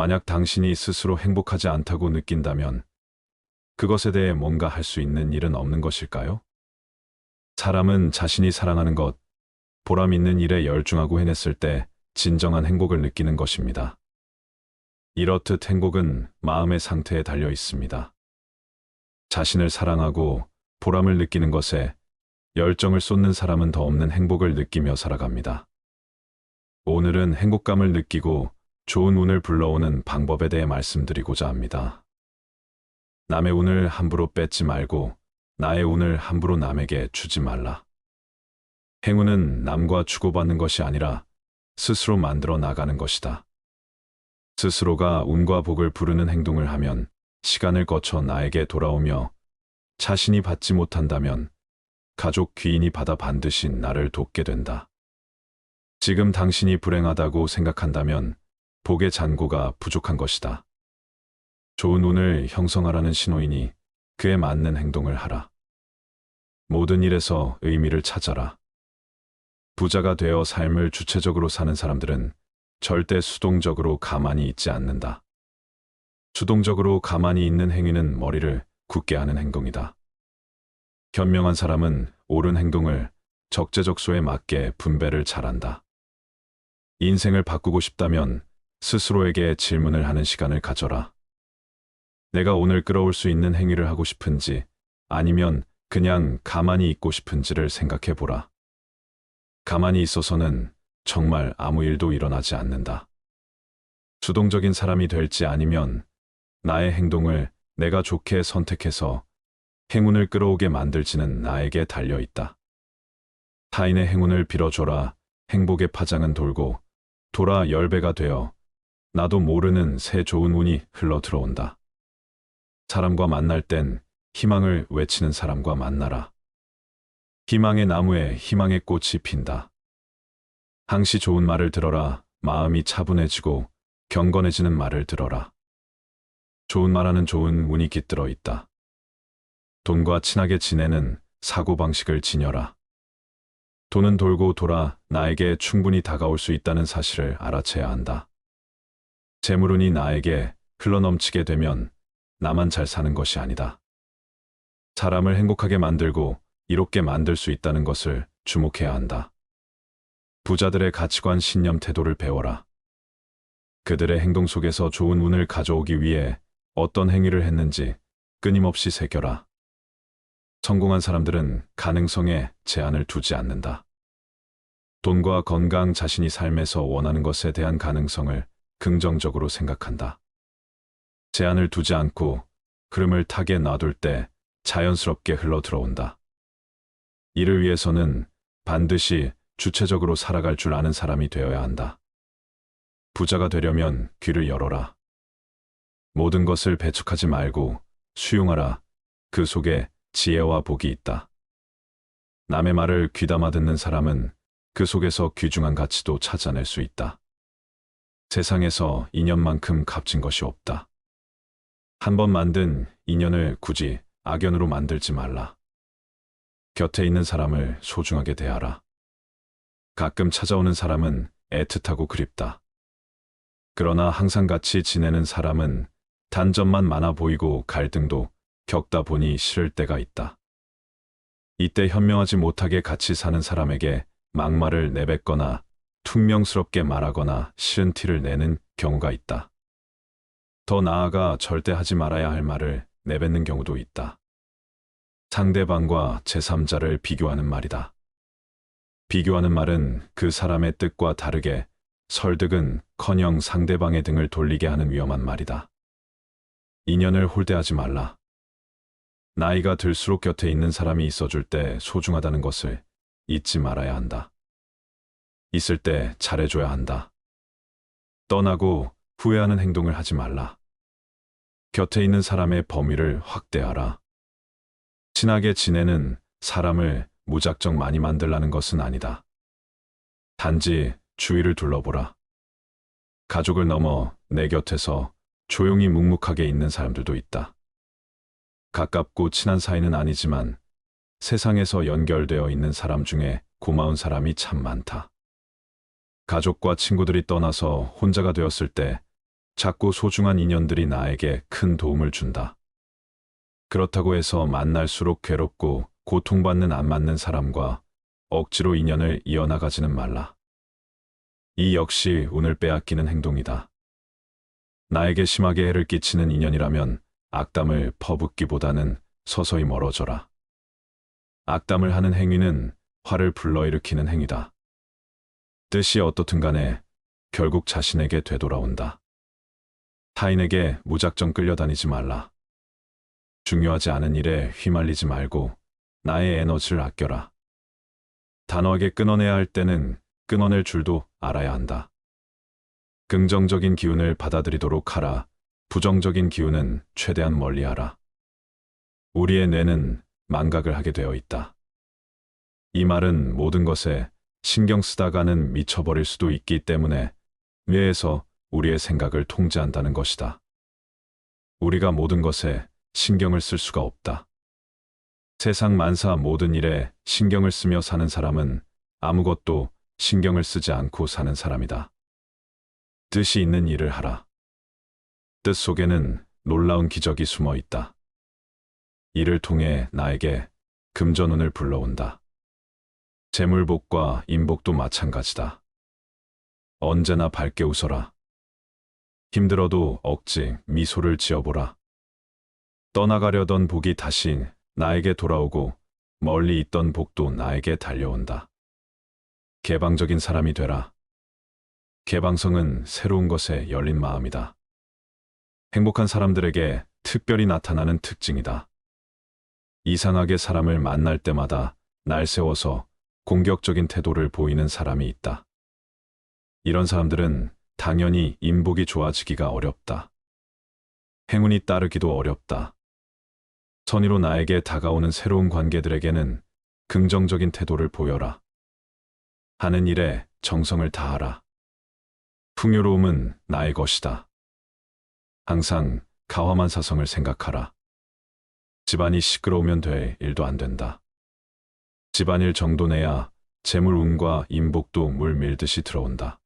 만약 당신이 스스로 행복하지 않다고 느낀다면 그것에 대해 뭔가 할 수 있는 일은 없는 것일까요? 사람은 자신이 사랑하는 것, 보람 있는 일에 열중하고 해냈을 때 진정한 행복을 느끼는 것입니다. 이렇듯 행복은 마음의 상태에 달려 있습니다. 자신을 사랑하고 보람을 느끼는 것에 열정을 쏟는 사람은 더 없는 행복을 느끼며 살아갑니다. 오늘은 행복감을 느끼고 좋은 운을 불러오는 방법에 대해 말씀드리고자 합니다. 남의 운을 함부로 뺏지 말고 나의 운을 함부로 남에게 주지 말라. 행운은 남과 주고받는 것이 아니라 스스로 만들어 나가는 것이다. 스스로가 운과 복을 부르는 행동을 하면 시간을 거쳐 나에게 돌아오며 자신이 받지 못한다면 가족 귀인이 받아 반드시 나를 돕게 된다. 지금 당신이 불행하다고 생각한다면 복의 잔고가 부족한 것이다. 좋은 운을 형성하라는 신호이니 그에 맞는 행동을 하라. 모든 일에서 의미를 찾아라. 부자가 되어 삶을 주체적으로 사는 사람들은 절대 수동적으로 가만히 있지 않는다. 수동적으로 가만히 있는 행위는 머리를 굳게 하는 행동이다. 현명한 사람은 옳은 행동을 적재적소에 맞게 분배를 잘한다. 인생을 바꾸고 싶다면 스스로에게 질문을 하는 시간을 가져라. 내가 오늘 끌어올 수 있는 행위를 하고 싶은지 아니면 그냥 가만히 있고 싶은지를 생각해 보라. 가만히 있어서는 정말 아무 일도 일어나지 않는다. 주동적인 사람이 될지 아니면 나의 행동을 내가 좋게 선택해서 행운을 끌어오게 만들지는 나에게 달려 있다. 타인의 행운을 빌어줘라. 행복의 파장은 돌고 돌아 10배가 되어 나도 모르는 새 좋은 운이 흘러 들어온다. 사람과 만날 땐 희망을 외치는 사람과 만나라. 희망의 나무에 희망의 꽃이 핀다. 항시 좋은 말을 들어라. 마음이 차분해지고 경건해지는 말을 들어라. 좋은 말하는 좋은 운이 깃들어 있다. 돈과 친하게 지내는 사고방식을 지녀라. 돈은 돌고 돌아 나에게 충분히 다가올 수 있다는 사실을 알아채야 한다. 재물운이 나에게 흘러넘치게 되면 나만 잘 사는 것이 아니다. 사람을 행복하게 만들고 이롭게 만들 수 있다는 것을 주목해야 한다. 부자들의 가치관, 신념, 태도를 배워라. 그들의 행동 속에서 좋은 운을 가져오기 위해 어떤 행위를 했는지 끊임없이 새겨라. 성공한 사람들은 가능성에 제한을 두지 않는다. 돈과 건강, 자신이 삶에서 원하는 것에 대한 가능성을 긍정적으로 생각한다. 제한을 두지 않고 흐름을 타게 놔둘 때 자연스럽게 흘러 들어온다. 이를 위해서는 반드시 주체적으로 살아갈 줄 아는 사람이 되어야 한다. 부자가 되려면 귀를 열어라. 모든 것을 배척하지 말고 수용하라. 그 속에 지혜와 복이 있다. 남의 말을 귀담아 듣는 사람은 그 속에서 귀중한 가치도 찾아낼 수 있다. 세상에서 인연만큼 값진 것이 없다. 한 번 만든 인연을 굳이 악연으로 만들지 말라. 곁에 있는 사람을 소중하게 대하라. 가끔 찾아오는 사람은 애틋하고 그립다. 그러나 항상 같이 지내는 사람은 단점만 많아 보이고 갈등도 겪다 보니 싫을 때가 있다. 이때 현명하지 못하게 같이 사는 사람에게 막말을 내뱉거나 퉁명스럽게 말하거나 싫은 티를 내는 경우가 있다. 더 나아가 절대 하지 말아야 할 말을 내뱉는 경우도 있다. 상대방과 제3자를 비교하는 말이다. 비교하는 말은 그 사람의 뜻과 다르게 설득은커녕 상대방의 등을 돌리게 하는 위험한 말이다. 인연을 홀대하지 말라. 나이가 들수록 곁에 있는 사람이 있어줄 때 소중하다는 것을 잊지 말아야 한다. 있을 때 잘해줘야 한다. 떠나고 후회하는 행동을 하지 말라. 곁에 있는 사람의 범위를 확대하라. 친하게 지내는 사람을 무작정 많이 만들라는 것은 아니다. 단지 주위를 둘러보라. 가족을 넘어 내 곁에서 조용히 묵묵하게 있는 사람들도 있다. 가깝고 친한 사이는 아니지만 세상에서 연결되어 있는 사람 중에 고마운 사람이 참 많다. 가족과 친구들이 떠나서 혼자가 되었을 때 작고 소중한 인연들이 나에게 큰 도움을 준다. 그렇다고 해서 만날수록 괴롭고 고통받는 안 맞는 사람과 억지로 인연을 이어나가지는 말라. 이 역시 운을 빼앗기는 행동이다. 나에게 심하게 해를 끼치는 인연이라면 악담을 퍼붓기보다는 서서히 멀어져라. 악담을 하는 행위는 화를 불러일으키는 행위다. 뜻이 어떻든 간에 결국 자신에게 되돌아온다. 타인에게 무작정 끌려다니지 말라. 중요하지 않은 일에 휘말리지 말고 나의 에너지를 아껴라. 단호하게 끊어내야 할 때는 끊어낼 줄도 알아야 한다. 긍정적인 기운을 받아들이도록 하라. 부정적인 기운은 최대한 멀리하라. 우리의 뇌는 망각을 하게 되어 있다. 이 말은 모든 것에 신경 쓰다가는 미쳐버릴 수도 있기 때문에 뇌에서 우리의 생각을 통제한다는 것이다. 우리가 모든 것에 신경을 쓸 수가 없다. 세상 만사 모든 일에 신경을 쓰며 사는 사람은 아무것도 신경을 쓰지 않고 사는 사람이다. 뜻이 있는 일을 하라. 뜻 속에는 놀라운 기적이 숨어 있다. 이를 통해 나에게 금전운을 불러온다. 재물복과 인복도 마찬가지다. 언제나 밝게 웃어라. 힘들어도 억지 미소를 지어보라. 떠나가려던 복이 다시 나에게 돌아오고 멀리 있던 복도 나에게 달려온다. 개방적인 사람이 되라. 개방성은 새로운 것에 열린 마음이다. 행복한 사람들에게 특별히 나타나는 특징이다. 이상하게 사람을 만날 때마다 날 세워서 공격적인 태도를 보이는 사람이 있다. 이런 사람들은 당연히 인복이 좋아지기가 어렵다. 행운이 따르기도 어렵다. 선의로 나에게 다가오는 새로운 관계들에게는 긍정적인 태도를 보여라. 하는 일에 정성을 다하라. 풍요로움은 나의 것이다. 항상 가화만 사성을 생각하라. 집안이 시끄러우면 될 일도 안 된다. 집안일 정도 내야 재물운과 인복도 물 밀듯이 들어온다.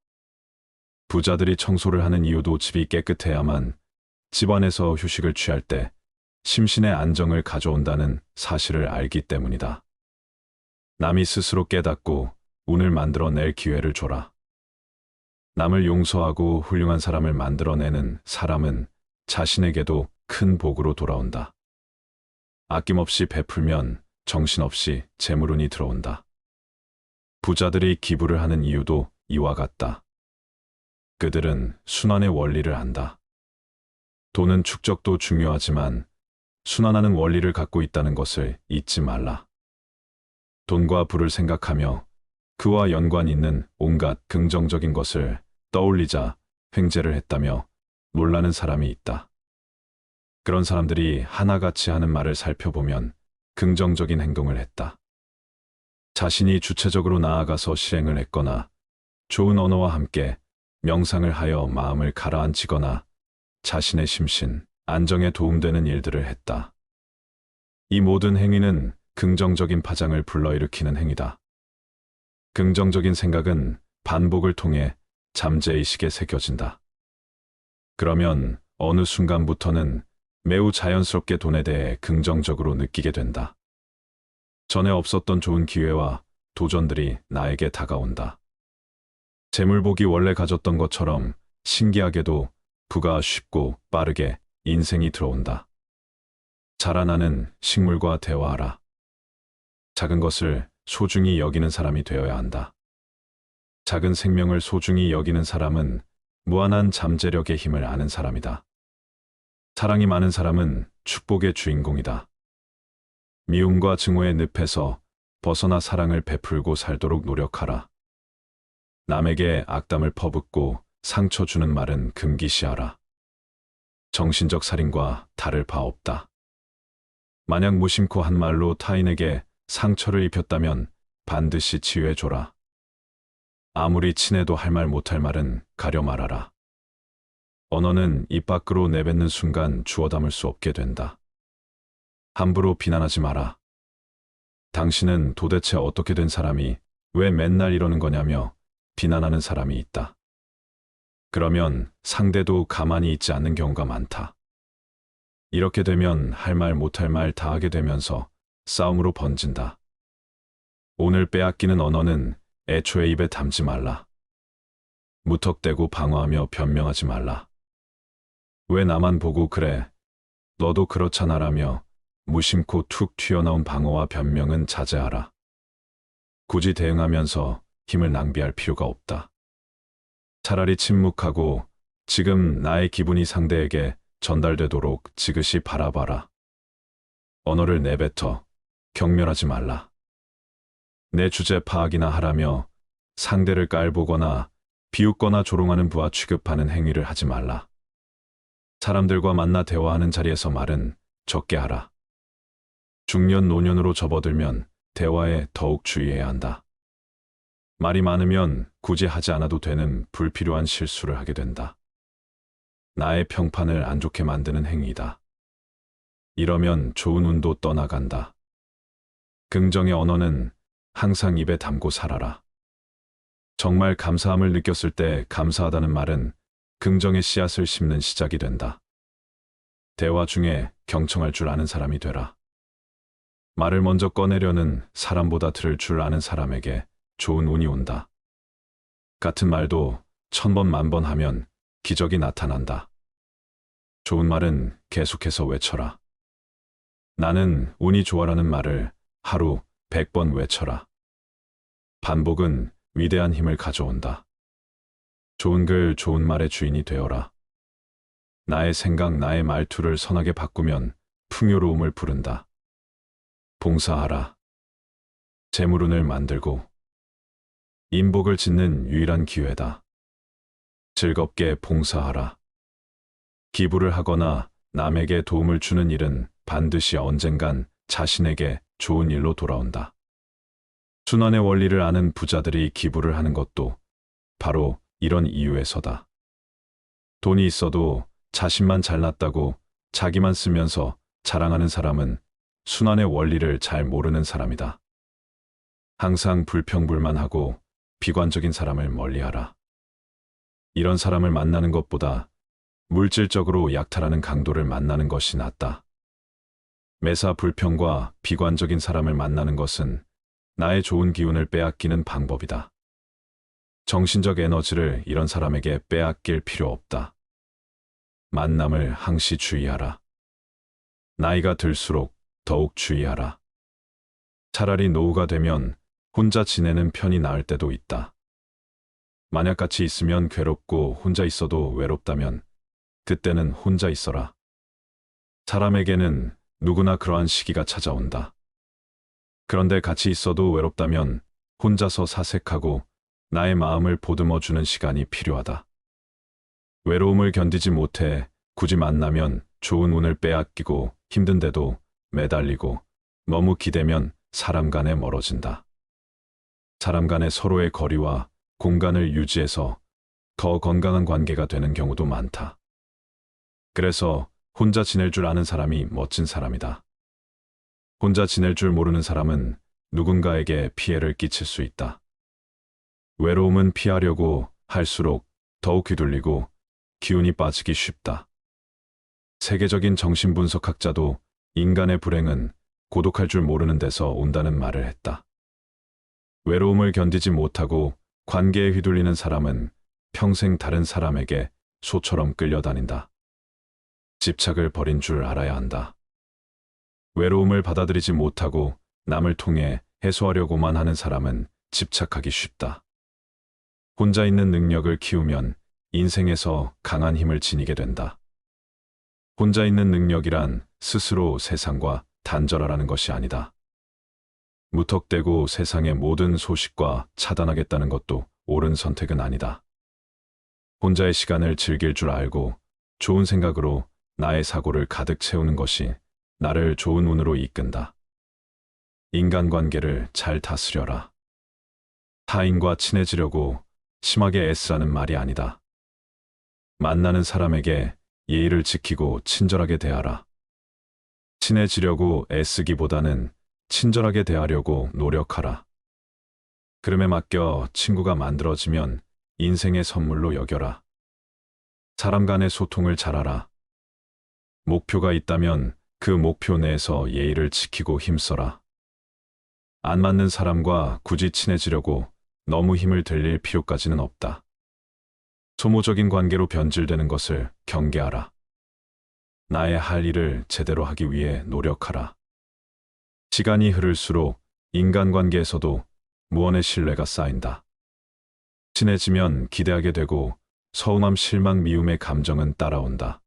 부자들이 청소를 하는 이유도 집이 깨끗해야만 집안에서 휴식을 취할 때 심신의 안정을 가져온다는 사실을 알기 때문이다. 남이 스스로 깨닫고 운을 만들어낼 기회를 줘라. 남을 용서하고 훌륭한 사람을 만들어내는 사람은 자신에게도 큰 복으로 돌아온다. 아낌없이 베풀면 정신없이 재물운이 들어온다. 부자들이 기부를 하는 이유도 이와 같다. 그들은 순환의 원리를 안다. 돈은 축적도 중요하지만 순환하는 원리를 갖고 있다는 것을 잊지 말라. 돈과 부를 생각하며 그와 연관 있는 온갖 긍정적인 것을 떠올리자 횡재를 했다며 놀라는 사람이 있다. 그런 사람들이 하나같이 하는 말을 살펴보면 긍정적인 행동을 했다. 자신이 주체적으로 나아가서 실행을 했거나 좋은 언어와 함께 명상을 하여 마음을 가라앉히거나 자신의 심신, 안정에 도움되는 일들을 했다. 이 모든 행위는 긍정적인 파장을 불러일으키는 행위다. 긍정적인 생각은 반복을 통해 잠재의식에 새겨진다. 그러면 어느 순간부터는 매우 자연스럽게 돈에 대해 긍정적으로 느끼게 된다. 전에 없었던 좋은 기회와 도전들이 나에게 다가온다. 재물복이 원래 가졌던 것처럼 신기하게도 부가 쉽고 빠르게 인생이 들어온다. 자라나는 식물과 대화하라. 작은 것을 소중히 여기는 사람이 되어야 한다. 작은 생명을 소중히 여기는 사람은 무한한 잠재력의 힘을 아는 사람이다. 사랑이 많은 사람은 축복의 주인공이다. 미움과 증오의 늪에서 벗어나 사랑을 베풀고 살도록 노력하라. 남에게 악담을 퍼붓고 상처 주는 말은 금기시하라. 정신적 살인과 다를 바 없다. 만약 무심코 한 말로 타인에게 상처를 입혔다면 반드시 치유해줘라. 아무리 친해도 할 말 못할 말은 가려 말하라. 언어는 입 밖으로 내뱉는 순간 주워 담을 수 없게 된다. 함부로 비난하지 마라. 당신은 도대체 어떻게 된 사람이 왜 맨날 이러는 거냐며 비난하는 사람이 있다. 그러면 상대도 가만히 있지 않는 경우가 많다. 이렇게 되면 할 말 못할 말 다 하게 되면서 싸움으로 번진다. 오늘 빼앗기는 언어는 애초에 입에 담지 말라. 무턱대고 방어하며 변명하지 말라. 왜 나만 보고 그래? 너도 그렇잖아라며 무심코 툭 튀어나온 방어와 변명은 자제하라. 굳이 대응하면서 힘을 낭비할 필요가 없다. 차라리 침묵하고 지금 나의 기분이 상대에게 전달되도록 지그시 바라봐라. 언어를 내뱉어 경멸하지 말라. 내 주제 파악이나 하라며 상대를 깔보거나 비웃거나 조롱하는 부하 취급하는 행위를 하지 말라. 사람들과 만나 대화하는 자리에서 말은 적게 하라. 중년 노년으로 접어들면 대화에 더욱 주의해야 한다. 말이 많으면 굳이 하지 않아도 되는 불필요한 실수를 하게 된다. 나의 평판을 안 좋게 만드는 행위이다. 이러면 좋은 운도 떠나간다. 긍정의 언어는 항상 입에 담고 살아라. 정말 감사함을 느꼈을 때 감사하다는 말은 긍정의 씨앗을 심는 시작이 된다. 대화 중에 경청할 줄 아는 사람이 되라. 말을 먼저 꺼내려는 사람보다 들을 줄 아는 사람에게 좋은 운이 온다. 같은 말도 1000번, 10,000번 하면 기적이 나타난다. 좋은 말은 계속해서 외쳐라. 나는 운이 좋아라는 말을 하루 100번 외쳐라. 반복은 위대한 힘을 가져온다. 좋은 글, 좋은 말의 주인이 되어라. 나의 생각, 나의 말투를 선하게 바꾸면 풍요로움을 부른다. 봉사하라. 재물운을 만들고 인복을 짓는 유일한 기회다. 즐겁게 봉사하라. 기부를 하거나 남에게 도움을 주는 일은 반드시 언젠간 자신에게 좋은 일로 돌아온다. 순환의 원리를 아는 부자들이 기부를 하는 것도 바로 이런 이유에서다. 돈이 있어도 자신만 잘났다고 자기만 쓰면서 자랑하는 사람은 순환의 원리를 잘 모르는 사람이다. 항상 불평불만하고 비관적인 사람을 멀리하라. 이런 사람을 만나는 것보다 물질적으로 약탈하는 강도를 만나는 것이 낫다. 매사 불평과 비관적인 사람을 만나는 것은 나의 좋은 기운을 빼앗기는 방법이다. 정신적 에너지를 이런 사람에게 빼앗길 필요 없다. 만남을 항시 주의하라. 나이가 들수록 더욱 주의하라. 차라리 노후가 되면 혼자 지내는 편이 나을 때도 있다. 만약 같이 있으면 괴롭고 혼자 있어도 외롭다면 그때는 혼자 있어라. 사람에게는 누구나 그러한 시기가 찾아온다. 그런데 같이 있어도 외롭다면 혼자서 사색하고 나의 마음을 보듬어주는 시간이 필요하다. 외로움을 견디지 못해 굳이 만나면 좋은 운을 빼앗기고 힘든데도 매달리고 너무 기대면 사람 간에 멀어진다. 사람 간의 서로의 거리와 공간을 유지해서 더 건강한 관계가 되는 경우도 많다. 그래서 혼자 지낼 줄 아는 사람이 멋진 사람이다. 혼자 지낼 줄 모르는 사람은 누군가에게 피해를 끼칠 수 있다. 외로움은 피하려고 할수록 더욱 휘둘리고 기운이 빠지기 쉽다. 세계적인 정신분석학자도 인간의 불행은 고독할 줄 모르는 데서 온다는 말을 했다. 외로움을 견디지 못하고 관계에 휘둘리는 사람은 평생 다른 사람에게 소처럼 끌려다닌다. 집착을 버린 줄 알아야 한다. 외로움을 받아들이지 못하고 남을 통해 해소하려고만 하는 사람은 집착하기 쉽다. 혼자 있는 능력을 키우면 인생에서 강한 힘을 지니게 된다. 혼자 있는 능력이란 스스로 세상과 단절하라는 것이 아니다. 무턱대고 세상의 모든 소식과 차단하겠다는 것도 옳은 선택은 아니다. 혼자의 시간을 즐길 줄 알고 좋은 생각으로 나의 사고를 가득 채우는 것이 나를 좋은 운으로 이끈다. 인간관계를 잘 다스려라. 타인과 친해지려고 심하게 애쓰라는 말이 아니다. 만나는 사람에게 예의를 지키고 친절하게 대하라. 친해지려고 애쓰기보다는 친절하게 대하려고 노력하라. 그름에 맡겨 친구가 만들어지면 인생의 선물로 여겨라. 사람 간의 소통을 잘하라. 목표가 있다면 그 목표 내에서 예의를 지키고 힘써라. 안 맞는 사람과 굳이 친해지려고 너무 힘을 들일 필요까지는 없다. 소모적인 관계로 변질되는 것을 경계하라. 나의 할 일을 제대로 하기 위해 노력하라. 시간이 흐를수록 인간관계에서도 무언의 신뢰가 쌓인다. 친해지면 기대하게 되고 서운함, 실망, 미움의 감정은 따라온다.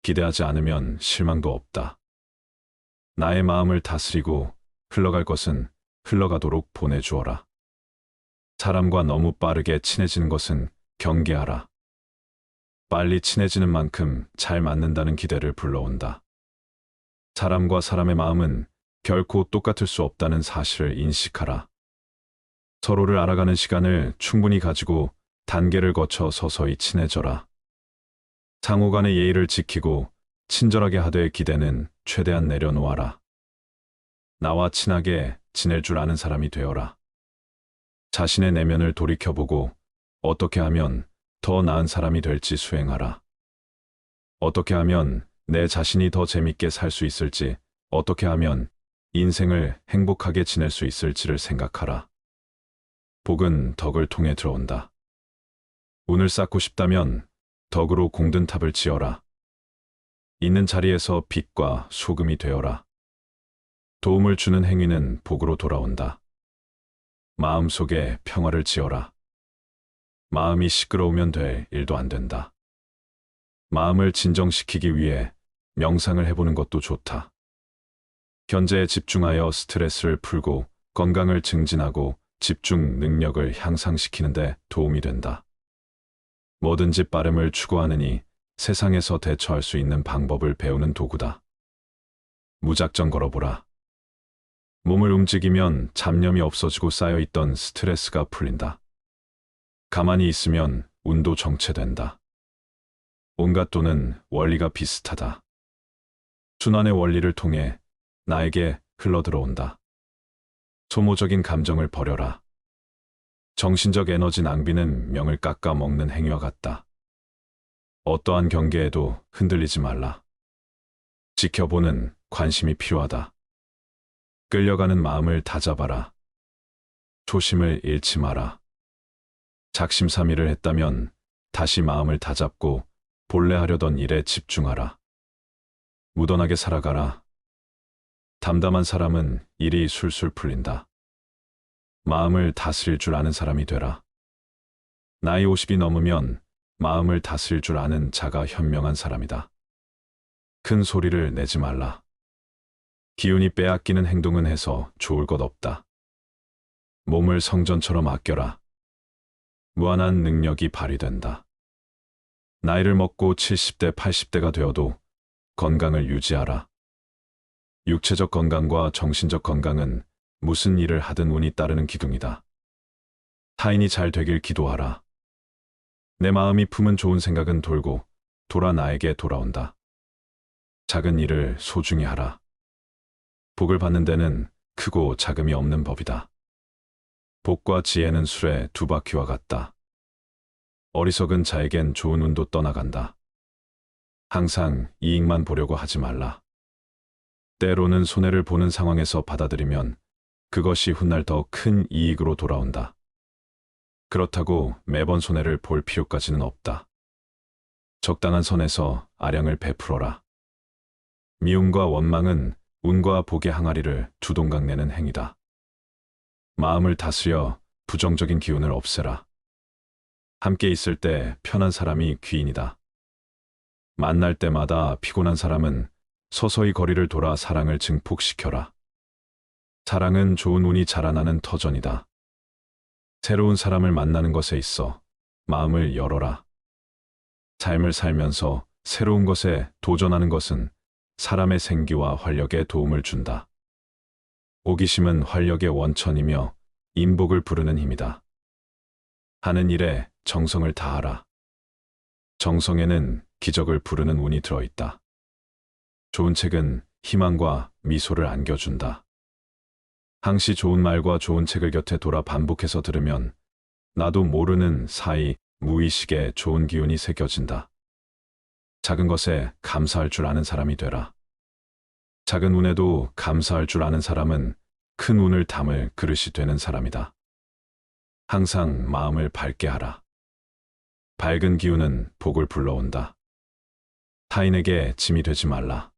기대하지 않으면 실망도 없다. 나의 마음을 다스리고 흘러갈 것은 흘러가도록 보내주어라. 사람과 너무 빠르게 친해지는 것은 경계하라. 빨리 친해지는 만큼 잘 맞는다는 기대를 불러온다. 사람과 사람의 마음은 결코 똑같을 수 없다는 사실을 인식하라. 서로를 알아가는 시간을 충분히 가지고 단계를 거쳐 서서히 친해져라. 상호 간의 예의를 지키고 친절하게 하되 기대는 최대한 내려놓아라. 나와 친하게 지낼 줄 아는 사람이 되어라. 자신의 내면을 돌이켜보고 어떻게 하면 더 나은 사람이 될지 수행하라. 어떻게 하면 내 자신이 더 재밌게 살 수 있을지, 어떻게 하면 인생을 행복하게 지낼 수 있을지를 생각하라. 복은 덕을 통해 들어온다. 운을 쌓고 싶다면 덕으로 공든 탑을 지어라. 있는 자리에서 빛과 소금이 되어라. 도움을 주는 행위는 복으로 돌아온다. 마음속에 평화를 지어라. 마음이 시끄러우면 될 일도 안 된다. 마음을 진정시키기 위해 명상을 해보는 것도 좋다. 현재에 집중하여 스트레스를 풀고 건강을 증진하고 집중 능력을 향상시키는 데 도움이 된다. 뭐든지 빠름을 추구하느니 세상에서 대처할 수 있는 방법을 배우는 도구다. 무작정 걸어보라. 몸을 움직이면 잡념이 없어지고 쌓여있던 스트레스가 풀린다. 가만히 있으면 운도 정체된다. 온갖 도는 원리가 비슷하다. 순환의 원리를 통해 나에게 흘러들어온다. 소모적인 감정을 버려라. 정신적 에너지 낭비는 명을 깎아 먹는 행위와 같다. 어떠한 경계에도 흔들리지 말라. 지켜보는 관심이 필요하다. 끌려가는 마음을 다잡아라. 초심을 잃지 마라. 작심삼일을 했다면 다시 마음을 다잡고 본래 하려던 일에 집중하라. 무던하게 살아가라. 담담한 사람은 일이 술술 풀린다. 마음을 다스릴 줄 아는 사람이 되라. 나이 50이 넘으면 마음을 다스릴 줄 아는 자가 현명한 사람이다. 큰 소리를 내지 말라. 기운이 빼앗기는 행동은 해서 좋을 것 없다. 몸을 성전처럼 아껴라. 무한한 능력이 발휘된다. 나이를 먹고 70대, 80대가 되어도 건강을 유지하라. 육체적 건강과 정신적 건강은 무슨 일을 하든 운이 따르는 기둥이다. 타인이 잘 되길 기도하라. 내 마음이 품은 좋은 생각은 돌고 돌아 나에게 돌아온다. 작은 일을 소중히 하라. 복을 받는 데는 크고 작음이 없는 법이다. 복과 지혜는 술의 두 바퀴와 같다. 어리석은 자에겐 좋은 운도 떠나간다. 항상 이익만 보려고 하지 말라. 때로는 손해를 보는 상황에서 받아들이면 그것이 훗날 더 큰 이익으로 돌아온다. 그렇다고 매번 손해를 볼 필요까지는 없다. 적당한 선에서 아량을 베풀어라. 미움과 원망은 운과 복의 항아리를 두동강내는 행위다. 마음을 다스려 부정적인 기운을 없애라. 함께 있을 때 편한 사람이 귀인이다. 만날 때마다 피곤한 사람은 서서히 거리를 돌아 사랑을 증폭시켜라. 사랑은 좋은 운이 자라나는 터전이다. 새로운 사람을 만나는 것에 있어 마음을 열어라. 삶을 살면서 새로운 것에 도전하는 것은 사람의 생기와 활력에 도움을 준다. 호기심은 활력의 원천이며 인복을 부르는 힘이다. 하는 일에 정성을 다하라. 정성에는 기적을 부르는 운이 들어있다. 좋은 책은 희망과 미소를 안겨준다. 항시 좋은 말과 좋은 책을 곁에 돌아 반복해서 들으면 나도 모르는 사이 무의식에 좋은 기운이 새겨진다. 작은 것에 감사할 줄 아는 사람이 되라. 작은 운에도 감사할 줄 아는 사람은 큰 운을 담을 그릇이 되는 사람이다. 항상 마음을 밝게 하라. 밝은 기운은 복을 불러온다. 타인에게 짐이 되지 말라.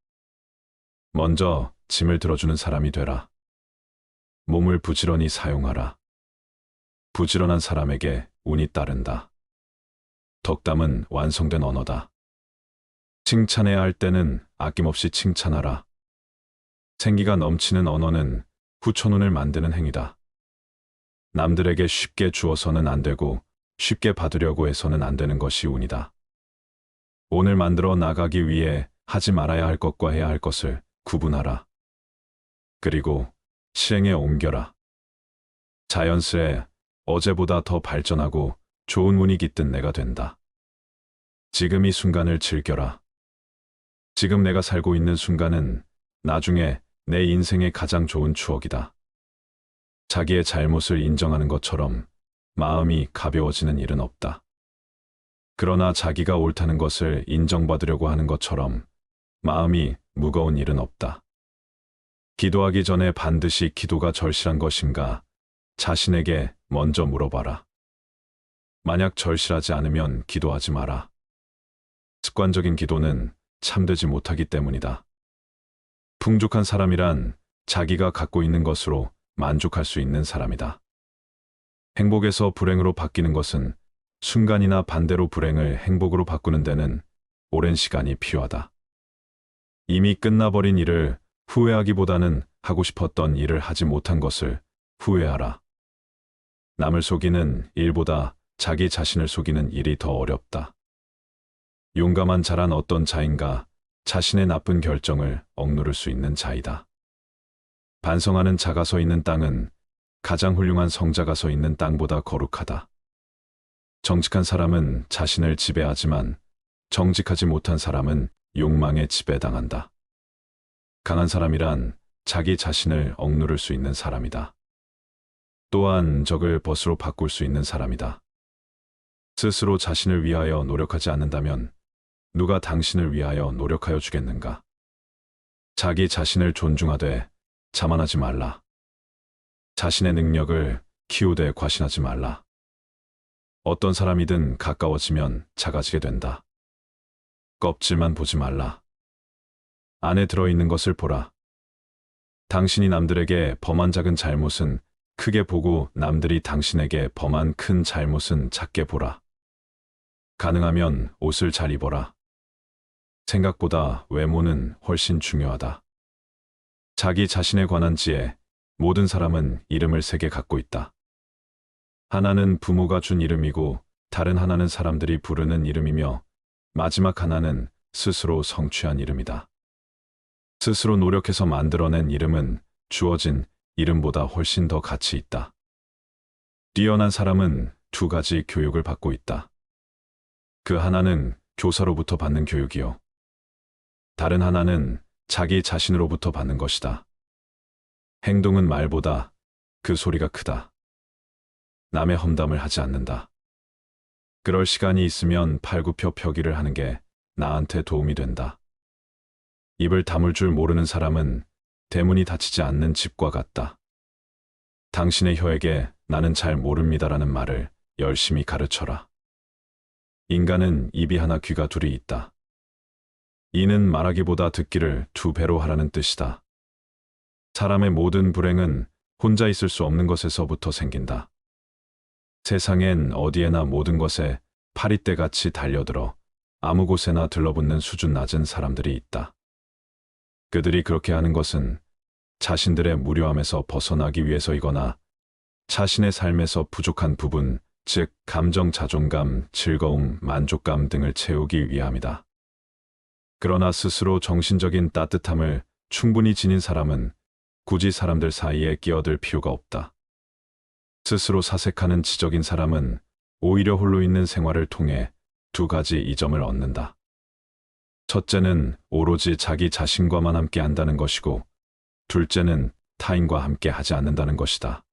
먼저 짐을 들어주는 사람이 되라. 몸을 부지런히 사용하라. 부지런한 사람에게 운이 따른다. 덕담은 완성된 언어다. 칭찬해야 할 때는 아낌없이 칭찬하라. 생기가 넘치는 언어는 후천운을 만드는 행위다. 남들에게 쉽게 주어서는 안 되고 쉽게 받으려고 해서는 안 되는 것이 운이다. 오늘 만들어 나가기 위해 하지 말아야 할 것과 해야 할 것을 구분하라. 그리고 실행에 옮겨라. 자연스레 어제보다 더 발전하고 좋은 운이 깃든 내가 된다. 지금 이 순간을 즐겨라. 지금 내가 살고 있는 순간은 나중에 내 인생의 가장 좋은 추억이다. 자기의 잘못을 인정하는 것처럼 마음이 가벼워지는 일은 없다. 그러나 자기가 옳다는 것을 인정받으려고 하는 것처럼 마음이 무거운 일은 없다. 기도하기 전에 반드시 기도가 절실한 것인가 자신에게 먼저 물어봐라. 만약 절실하지 않으면 기도하지 마라. 습관적인 기도는 참되지 못하기 때문이다. 풍족한 사람이란 자기가 갖고 있는 것으로 만족할 수 있는 사람이다. 행복에서 불행으로 바뀌는 것은 순간이나 반대로 불행을 행복으로 바꾸는 데는 오랜 시간이 필요하다. 이미 끝나버린 일을 후회하기보다는 하고 싶었던 일을 하지 못한 것을 후회하라. 남을 속이는 일보다 자기 자신을 속이는 일이 더 어렵다. 용감한 자란 어떤 자인가 자신의 나쁜 결정을 억누를 수 있는 자이다. 반성하는 자가 서 있는 땅은 가장 훌륭한 성자가 서 있는 땅보다 거룩하다. 정직한 사람은 자신을 지배하지만 정직하지 못한 사람은 욕망에 지배당한다. 강한 사람이란 자기 자신을 억누를 수 있는 사람이다. 또한 적을 벗으로 바꿀 수 있는 사람이다. 스스로 자신을 위하여 노력하지 않는다면 누가 당신을 위하여 노력하여 주겠는가? 자기 자신을 존중하되 자만하지 말라. 자신의 능력을 키우되 과신하지 말라. 어떤 사람이든 가까워지면 작아지게 된다. 껍질만 보지 말라. 안에 들어있는 것을 보라. 당신이 남들에게 범한 작은 잘못은 크게 보고 남들이 당신에게 범한 큰 잘못은 작게 보라. 가능하면 옷을 잘 입어라. 생각보다 외모는 훨씬 중요하다. 자기 자신에 관한 지혜, 모든 사람은 이름을 3개 갖고 있다. 하나는 부모가 준 이름이고 다른 하나는 사람들이 부르는 이름이며 마지막 하나는 스스로 성취한 이름이다. 스스로 노력해서 만들어낸 이름은 주어진 이름보다 훨씬 더 가치 있다. 뛰어난 사람은 2가지 교육을 받고 있다. 그 하나는 교사로부터 받는 교육이요. 다른 하나는 자기 자신으로부터 받는 것이다. 행동은 말보다 그 소리가 크다. 남의 험담을 하지 않는다. 그럴 시간이 있으면 팔굽혀펴기를 하는 게 나한테 도움이 된다. 입을 다물 줄 모르는 사람은 대문이 닫히지 않는 집과 같다. 당신의 혀에게 나는 잘 모릅니다라는 말을 열심히 가르쳐라. 인간은 입이 하나 귀가 둘이 있다. 이는 말하기보다 듣기를 2배로 하라는 뜻이다. 사람의 모든 불행은 혼자 있을 수 없는 것에서부터 생긴다. 세상엔 어디에나 모든 것에 파리떼같이 달려들어 아무 곳에나 들러붙는 수준 낮은 사람들이 있다. 그들이 그렇게 하는 것은 자신들의 무료함에서 벗어나기 위해서이거나 자신의 삶에서 부족한 부분, 즉 감정, 자존감, 즐거움, 만족감 등을 채우기 위함이다. 그러나 스스로 정신적인 따뜻함을 충분히 지닌 사람은 굳이 사람들 사이에 끼어들 필요가 없다. 스스로 사색하는 지적인 사람은 오히려 홀로 있는 생활을 통해 2가지 이점을 얻는다. 첫째는 오로지 자기 자신과만 함께 한다는 것이고, 둘째는 타인과 함께 하지 않는다는 것이다.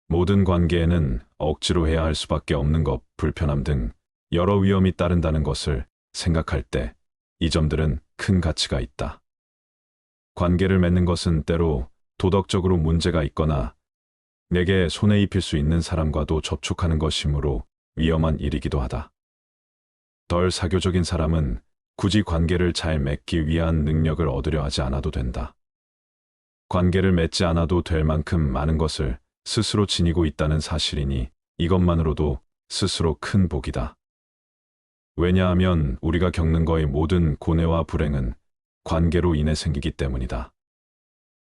모든 관계에는 억지로 해야 할 수밖에 없는 것, 불편함 등 여러 위험이 따른다는 것을 생각할 때 이 점들은 큰 가치가 있다. 관계를 맺는 것은 때로 도덕적으로 문제가 있거나 내게 손해 입힐 수 있는 사람과도 접촉하는 것이므로 위험한 일이기도 하다. 덜 사교적인 사람은 굳이 관계를 잘 맺기 위한 능력을 얻으려 하지 않아도 된다. 관계를 맺지 않아도 될 만큼 많은 것을 스스로 지니고 있다는 사실이니 이것만으로도 스스로 큰 복이다. 왜냐하면 우리가 겪는 거의 모든 고뇌와 불행은 관계로 인해 생기기 때문이다.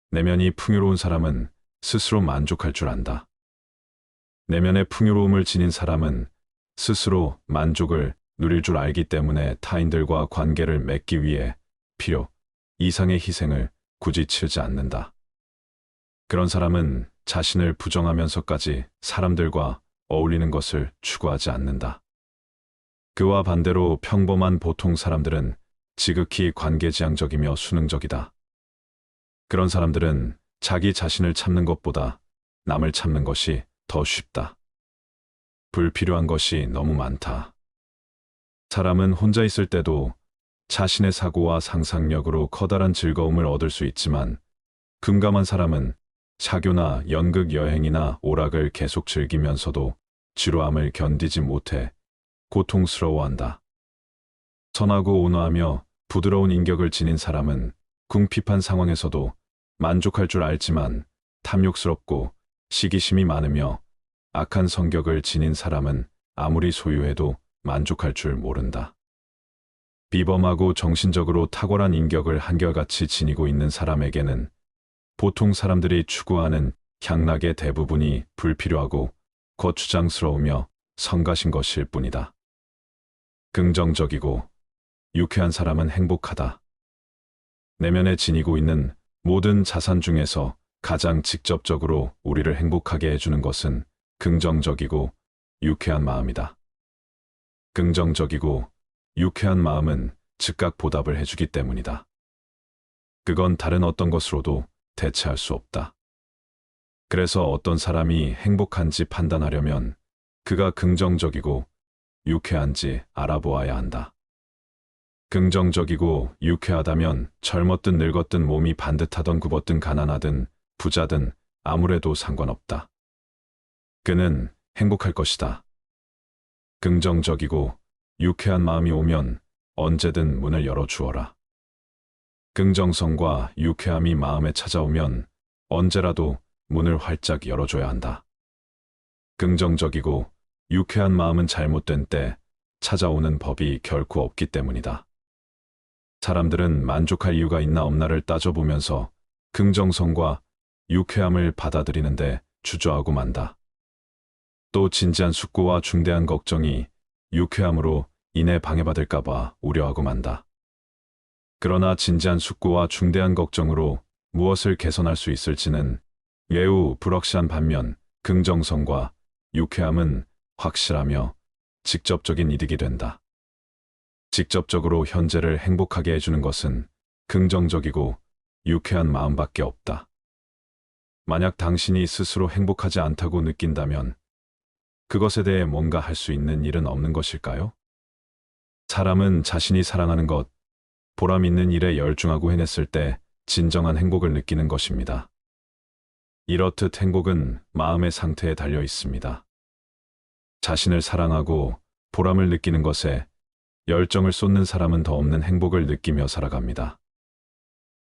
내면이 풍요로운 사람은 스스로 만족할 줄 안다. 내면의 풍요로움을 지닌 사람은 스스로 만족을 누릴 줄 알기 때문에 타인들과 관계를 맺기 위해 필요 이상의 희생을 굳이 치르지 않는다. 그런 사람은 자신을 부정하면서까지 사람들과 어울리는 것을 추구하지 않는다. 그와 반대로 평범한 보통 사람들은 지극히 관계지향적이며 수능적이다. 그런 사람들은 자기 자신을 참는 것보다 남을 참는 것이 더 쉽다. 불필요한 것이 너무 많다. 사람은 혼자 있을 때도 자신의 사고와 상상력으로 커다란 즐거움을 얻을 수 있지만 금감한 사람은 사교나 연극 여행이나 오락을 계속 즐기면서도 지루함을 견디지 못해 고통스러워한다. 선하고 온화하며 부드러운 인격을 지닌 사람은 궁핍한 상황에서도 만족할 줄 알지만 탐욕스럽고 시기심이 많으며 악한 성격을 지닌 사람은 아무리 소유해도 만족할 줄 모른다. 비범하고 정신적으로 탁월한 인격을 한결같이 지니고 있는 사람에게는 보통 사람들이 추구하는 향락의 대부분이 불필요하고 거추장스러우며 성가신 것일 뿐이다. 긍정적이고 유쾌한 사람은 행복하다. 내면에 지니고 있는 모든 자산 중에서 가장 직접적으로 우리를 행복하게 해주는 것은 긍정적이고 유쾌한 마음이다. 긍정적이고 유쾌한 마음은 즉각 보답을 해주기 때문이다. 그건 다른 어떤 것으로도 대체할 수 없다. 그래서 어떤 사람이 행복한지 판단하려면 그가 긍정적이고 유쾌한지 알아보아야 한다. 긍정적이고 유쾌하다면 젊었든 늙었든 몸이 반듯하던 굽었든 가난하든 부자든 아무래도 상관없다. 그는 행복할 것이다. 긍정적이고 유쾌한 마음이 오면 언제든 문을 열어주어라. 긍정성과 유쾌함이 마음에 찾아오면 언제라도 문을 활짝 열어줘야 한다. 긍정적이고 유쾌한 마음은 잘못된 때 찾아오는 법이 결코 없기 때문이다. 사람들은 만족할 이유가 있나 없나를 따져보면서 긍정성과 유쾌함을 받아들이는데 주저하고 만다. 또 진지한 숙고와 중대한 걱정이 유쾌함으로 인해 방해받을까봐 우려하고 만다. 그러나 진지한 숙고와 중대한 걱정으로 무엇을 개선할 수 있을지는 매우 불확실한 반면 긍정성과 유쾌함은 확실하며 직접적인 이득이 된다. 직접적으로 현재를 행복하게 해주는 것은 긍정적이고 유쾌한 마음밖에 없다. 만약 당신이 스스로 행복하지 않다고 느낀다면 그것에 대해 뭔가 할 수 있는 일은 없는 것일까요? 사람은 자신이 사랑하는 것, 보람 있는 일에 열중하고 해냈을 때 진정한 행복을 느끼는 것입니다. 이렇듯 행복은 마음의 상태에 달려 있습니다. 자신을 사랑하고 보람을 느끼는 것에 열정을 쏟는 사람은 더 없는 행복을 느끼며 살아갑니다.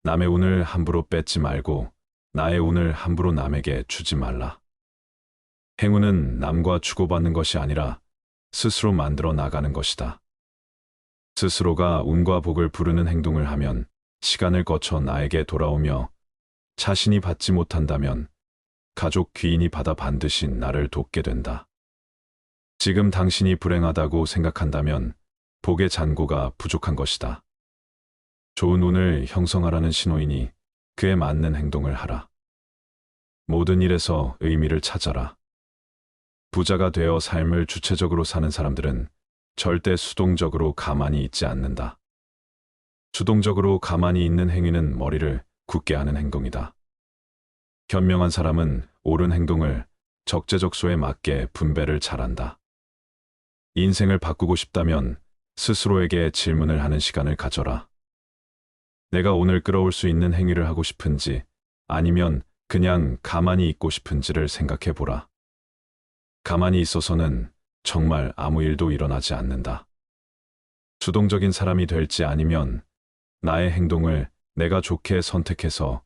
남의 운을 함부로 뺏지 말고 나의 운을 함부로 남에게 주지 말라. 행운은 남과 주고받는 것이 아니라 스스로 만들어 나가는 것이다. 스스로가 운과 복을 부르는 행동을 하면 시간을 거쳐 나에게 돌아오며 자신이 받지 못한다면 가족 귀인이 받아 반드시 나를 돕게 된다. 지금 당신이 불행하다고 생각한다면 복의 잔고가 부족한 것이다. 좋은 운을 형성하라는 신호이니 그에 맞는 행동을 하라. 모든 일에서 의미를 찾아라. 부자가 되어 삶을 주체적으로 사는 사람들은 절대 수동적으로 가만히 있지 않는다. 수동적으로 가만히 있는 행위는 머리를 굳게 하는 행동이다. 현명한 사람은 옳은 행동을 적재적소에 맞게 분배를 잘한다. 인생을 바꾸고 싶다면 스스로에게 질문을 하는 시간을 가져라. 내가 오늘 끌어올 수 있는 행위를 하고 싶은지 아니면 그냥 가만히 있고 싶은지를 생각해 보라. 가만히 있어서는 정말 아무 일도 일어나지 않는다. 수동적인 사람이 될지 아니면 나의 행동을 내가 좋게 선택해서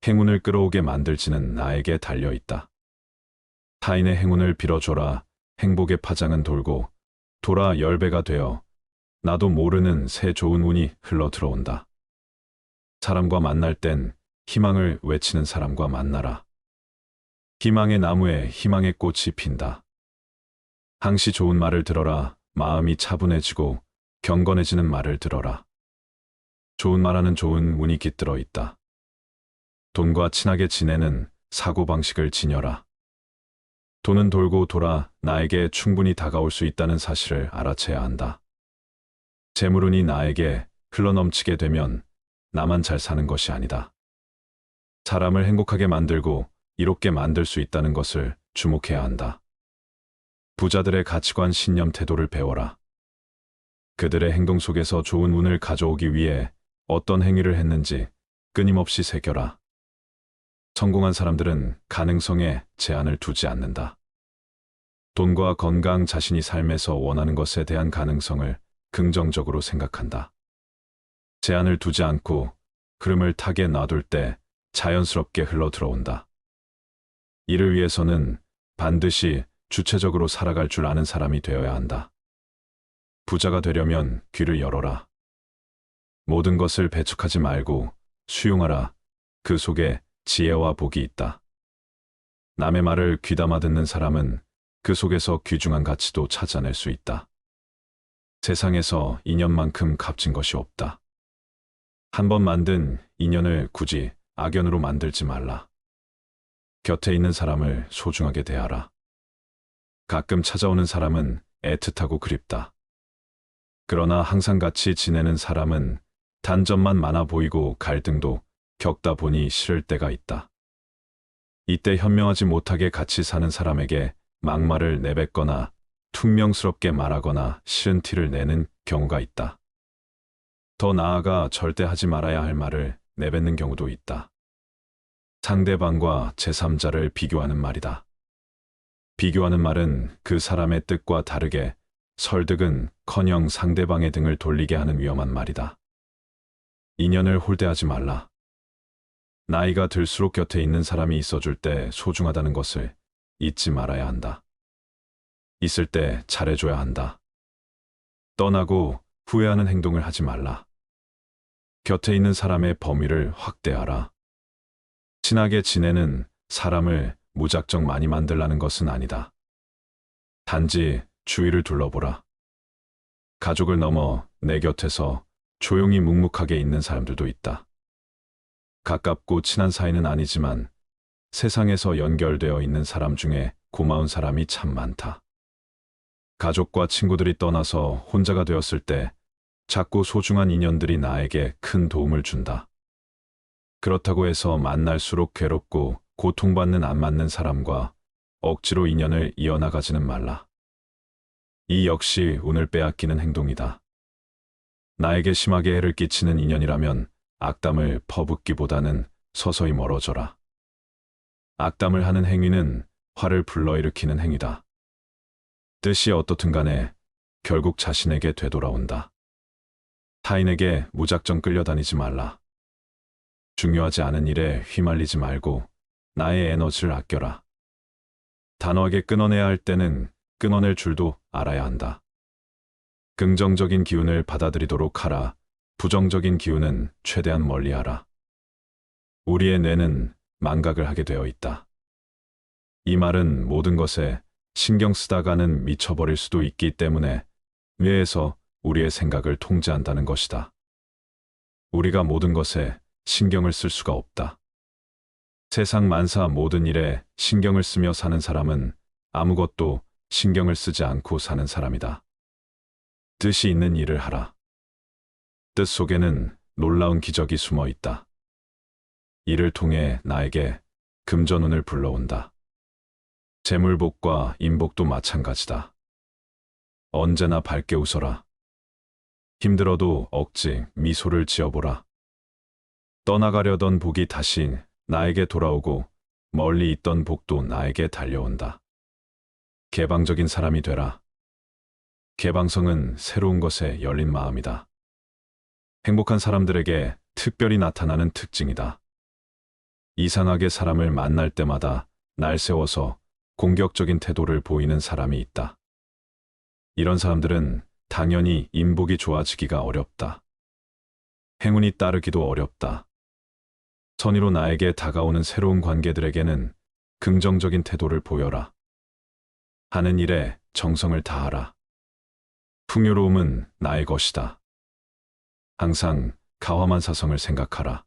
행운을 끌어오게 만들지는 나에게 달려 있다. 타인의 행운을 빌어줘라. 행복의 파장은 돌고 돌아 10배가 되어 나도 모르는 새 좋은 운이 흘러 들어온다. 사람과 만날 땐 희망을 외치는 사람과 만나라. 희망의 나무에 희망의 꽃이 핀다. 항시 좋은 말을 들어라. 마음이 차분해지고 경건해지는 말을 들어라. 좋은 말하는 좋은 운이 깃들어 있다. 돈과 친하게 지내는 사고방식을 지녀라. 돈은 돌고 돌아 나에게 충분히 다가올 수 있다는 사실을 알아채야 한다. 재물운이 나에게 흘러넘치게 되면 나만 잘 사는 것이 아니다. 사람을 행복하게 만들고 이롭게 만들 수 있다는 것을 주목해야 한다. 부자들의 가치관, 신념, 태도를 배워라. 그들의 행동 속에서 좋은 운을 가져오기 위해 어떤 행위를 했는지 끊임없이 새겨라. 성공한 사람들은 가능성에 제한을 두지 않는다. 돈과 건강, 자신이 삶에서 원하는 것에 대한 가능성을 긍정적으로 생각한다. 제한을 두지 않고 흐름을 타게 놔둘 때 자연스럽게 흘러 들어온다. 이를 위해서는 반드시 주체적으로 살아갈 줄 아는 사람이 되어야 한다. 부자가 되려면 귀를 열어라. 모든 것을 배척하지 말고 수용하라. 그 속에 지혜와 복이 있다. 남의 말을 귀담아 듣는 사람은 그 속에서 귀중한 가치도 찾아낼 수 있다. 세상에서 인연만큼 값진 것이 없다. 한 번 만든 인연을 굳이 악연으로 만들지 말라. 곁에 있는 사람을 소중하게 대하라. 가끔 찾아오는 사람은 애틋하고 그립다. 그러나 항상 같이 지내는 사람은 단점만 많아 보이고 갈등도 겪다 보니 싫을 때가 있다. 이때 현명하지 못하게 같이 사는 사람에게 막말을 내뱉거나 퉁명스럽게 말하거나 싫은 티를 내는 경우가 있다. 더 나아가 절대 하지 말아야 할 말을 내뱉는 경우도 있다. 상대방과 제3자를 비교하는 말이다. 비교하는 말은 그 사람의 뜻과 다르게 설득은커녕 상대방의 등을 돌리게 하는 위험한 말이다. 인연을 홀대하지 말라. 나이가 들수록 곁에 있는 사람이 있어줄 때 소중하다는 것을 잊지 말아야 한다. 있을 때 잘해줘야 한다. 떠나고 후회하는 행동을 하지 말라. 곁에 있는 사람의 범위를 확대하라. 친하게 지내는 사람을 무작정 많이 만들라는 것은 아니다. 단지 주위를 둘러보라. 가족을 넘어 내 곁에서 조용히 묵묵하게 있는 사람들도 있다. 가깝고 친한 사이는 아니지만 세상에서 연결되어 있는 사람 중에 고마운 사람이 참 많다. 가족과 친구들이 떠나서 혼자가 되었을 때 작고 소중한 인연들이 나에게 큰 도움을 준다. 그렇다고 해서 만날수록 괴롭고 고통받는 안 맞는 사람과 억지로 인연을 이어나가지는 말라. 이 역시 운을 빼앗기는 행동이다. 나에게 심하게 해를 끼치는 인연이라면 악담을 퍼붓기보다는 서서히 멀어져라. 악담을 하는 행위는 화를 불러일으키는 행위다. 뜻이 어떻든 간에 결국 자신에게 되돌아온다. 타인에게 무작정 끌려다니지 말라. 중요하지 않은 일에 휘말리지 말고 나의 에너지를 아껴라. 단호하게 끊어내야 할 때는 끊어낼 줄도 알아야 한다. 긍정적인 기운을 받아들이도록 하라. 부정적인 기운은 최대한 멀리하라. 우리의 뇌는 망각을 하게 되어 있다. 이 말은 모든 것에 신경 쓰다가는 미쳐버릴 수도 있기 때문에 뇌에서 우리의 생각을 통제한다는 것이다. 우리가 모든 것에 신경을 쓸 수가 없다. 세상 만사 모든 일에 신경을 쓰며 사는 사람은 아무것도 신경을 쓰지 않고 사는 사람이다. 뜻이 있는 일을 하라. 뜻 속에는 놀라운 기적이 숨어 있다. 이를 통해 나에게 금전운을 불러온다. 재물복과 인복도 마찬가지다. 언제나 밝게 웃어라. 힘들어도 억지 미소를 지어보라. 떠나가려던 복이 다시 나에게 돌아오고 멀리 있던 복도 나에게 달려온다. 개방적인 사람이 되라. 개방성은 새로운 것에 열린 마음이다. 행복한 사람들에게 특별히 나타나는 특징이다. 이상하게 사람을 만날 때마다 날 세워서 공격적인 태도를 보이는 사람이 있다. 이런 사람들은 당연히 인복이 좋아지기가 어렵다. 행운이 따르기도 어렵다. 선의로 나에게 다가오는 새로운 관계들에게는 긍정적인 태도를 보여라. 하는 일에 정성을 다하라. 풍요로움은 나의 것이다. 항상 가화만 사성을 생각하라.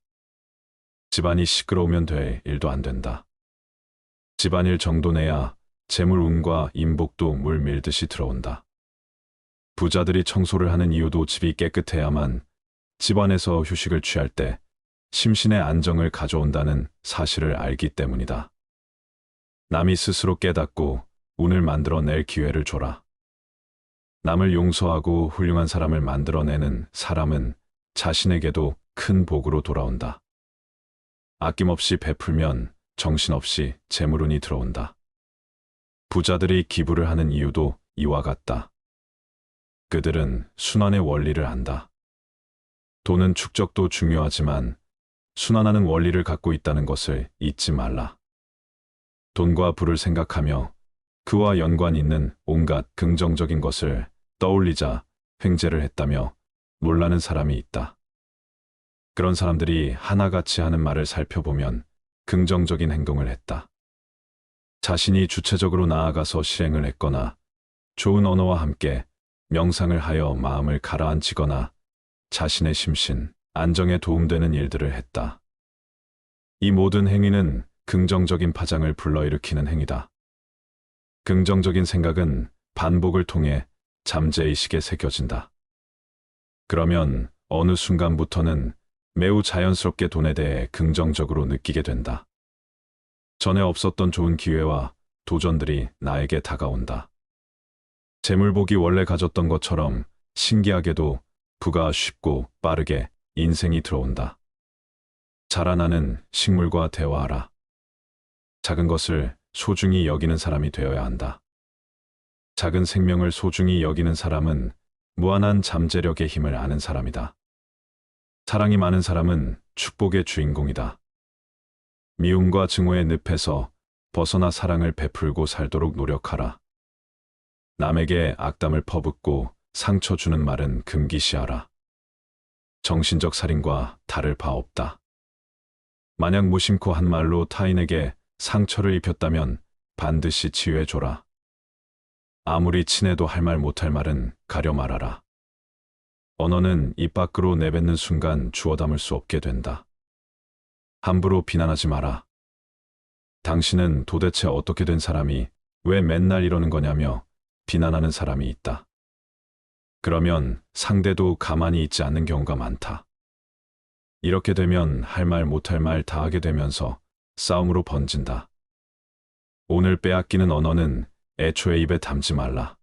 집안이 시끄러우면 될 일도 안 된다. 집안일 정도 내야 재물운과 인복도 물 밀듯이 들어온다. 부자들이 청소를 하는 이유도 집이 깨끗해야만 집안에서 휴식을 취할 때 심신의 안정을 가져온다는 사실을 알기 때문이다. 남이 스스로 깨닫고 운을 만들어낼 기회를 줘라. 남을 용서하고 훌륭한 사람을 만들어내는 사람은 자신에게도 큰 복으로 돌아온다. 아낌없이 베풀면 정신없이 재물운이 들어온다. 부자들이 기부를 하는 이유도 이와 같다. 그들은 순환의 원리를 안다. 돈은 축적도 중요하지만 순환하는 원리를 갖고 있다는 것을 잊지 말라. 돈과 부를 생각하며 그와 연관 있는 온갖 긍정적인 것을 떠올리자 횡재를 했다며 놀라는 사람이 있다. 그런 사람들이 하나같이 하는 말을 살펴보면 긍정적인 행동을 했다. 자신이 주체적으로 나아가서 실행을 했거나 좋은 언어와 함께 명상을 하여 마음을 가라앉히거나 자신의 심신, 안정에 도움되는 일들을 했다. 이 모든 행위는 긍정적인 파장을 불러일으키는 행위다. 긍정적인 생각은 반복을 통해 잠재의식에 새겨진다. 그러면 어느 순간부터는 매우 자연스럽게 돈에 대해 긍정적으로 느끼게 된다. 전에 없었던 좋은 기회와 도전들이 나에게 다가온다. 재물복이 원래 가졌던 것처럼 신기하게도 부가 쉽고 빠르게 인생이 들어온다. 자라나는 식물과 대화하라. 작은 것을 소중히 여기는 사람이 되어야 한다. 작은 생명을 소중히 여기는 사람은 무한한 잠재력의 힘을 아는 사람이다. 사랑이 많은 사람은 축복의 주인공이다. 미움과 증오의 늪에서 벗어나 사랑을 베풀고 살도록 노력하라. 남에게 악담을 퍼붓고 상처 주는 말은 금기시하라. 정신적 살인과 다를 바 없다. 만약 무심코 한 말로 타인에게 상처를 입혔다면 반드시 치유해줘라. 아무리 친해도 할 말 못할 말은 가려 말하라. 언어는 입 밖으로 내뱉는 순간 주워 담을 수 없게 된다. 함부로 비난하지 마라. 당신은 도대체 어떻게 된 사람이 왜 맨날 이러는 거냐며 비난하는 사람이 있다. 그러면 상대도 가만히 있지 않는 경우가 많다. 이렇게 되면 할 말 못할 말 다 하게 되면서 싸움으로 번진다. 오늘 빼앗기는 언어는 애초에 입에 담지 말라.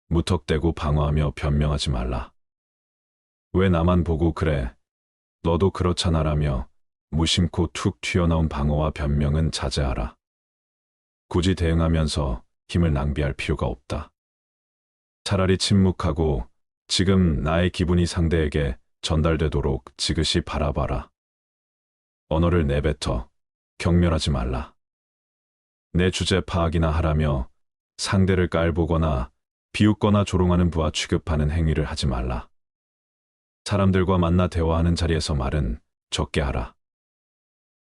무턱대고 방어하며 변명하지 말라. 왜 나만 보고 그래? 너도 그렇잖아라며 무심코 툭 튀어나온 방어와 변명은 자제하라. 굳이 대응하면서 힘을 낭비할 필요가 없다. 차라리 침묵하고 지금 나의 기분이 상대에게 전달되도록 지그시 바라봐라. 언어를 내뱉어 경멸하지 말라. 내 주제 파악이나 하라며 상대를 깔보거나 비웃거나 조롱하는 부하 취급하는 행위를 하지 말라. 사람들과 만나 대화하는 자리에서 말은 적게 하라.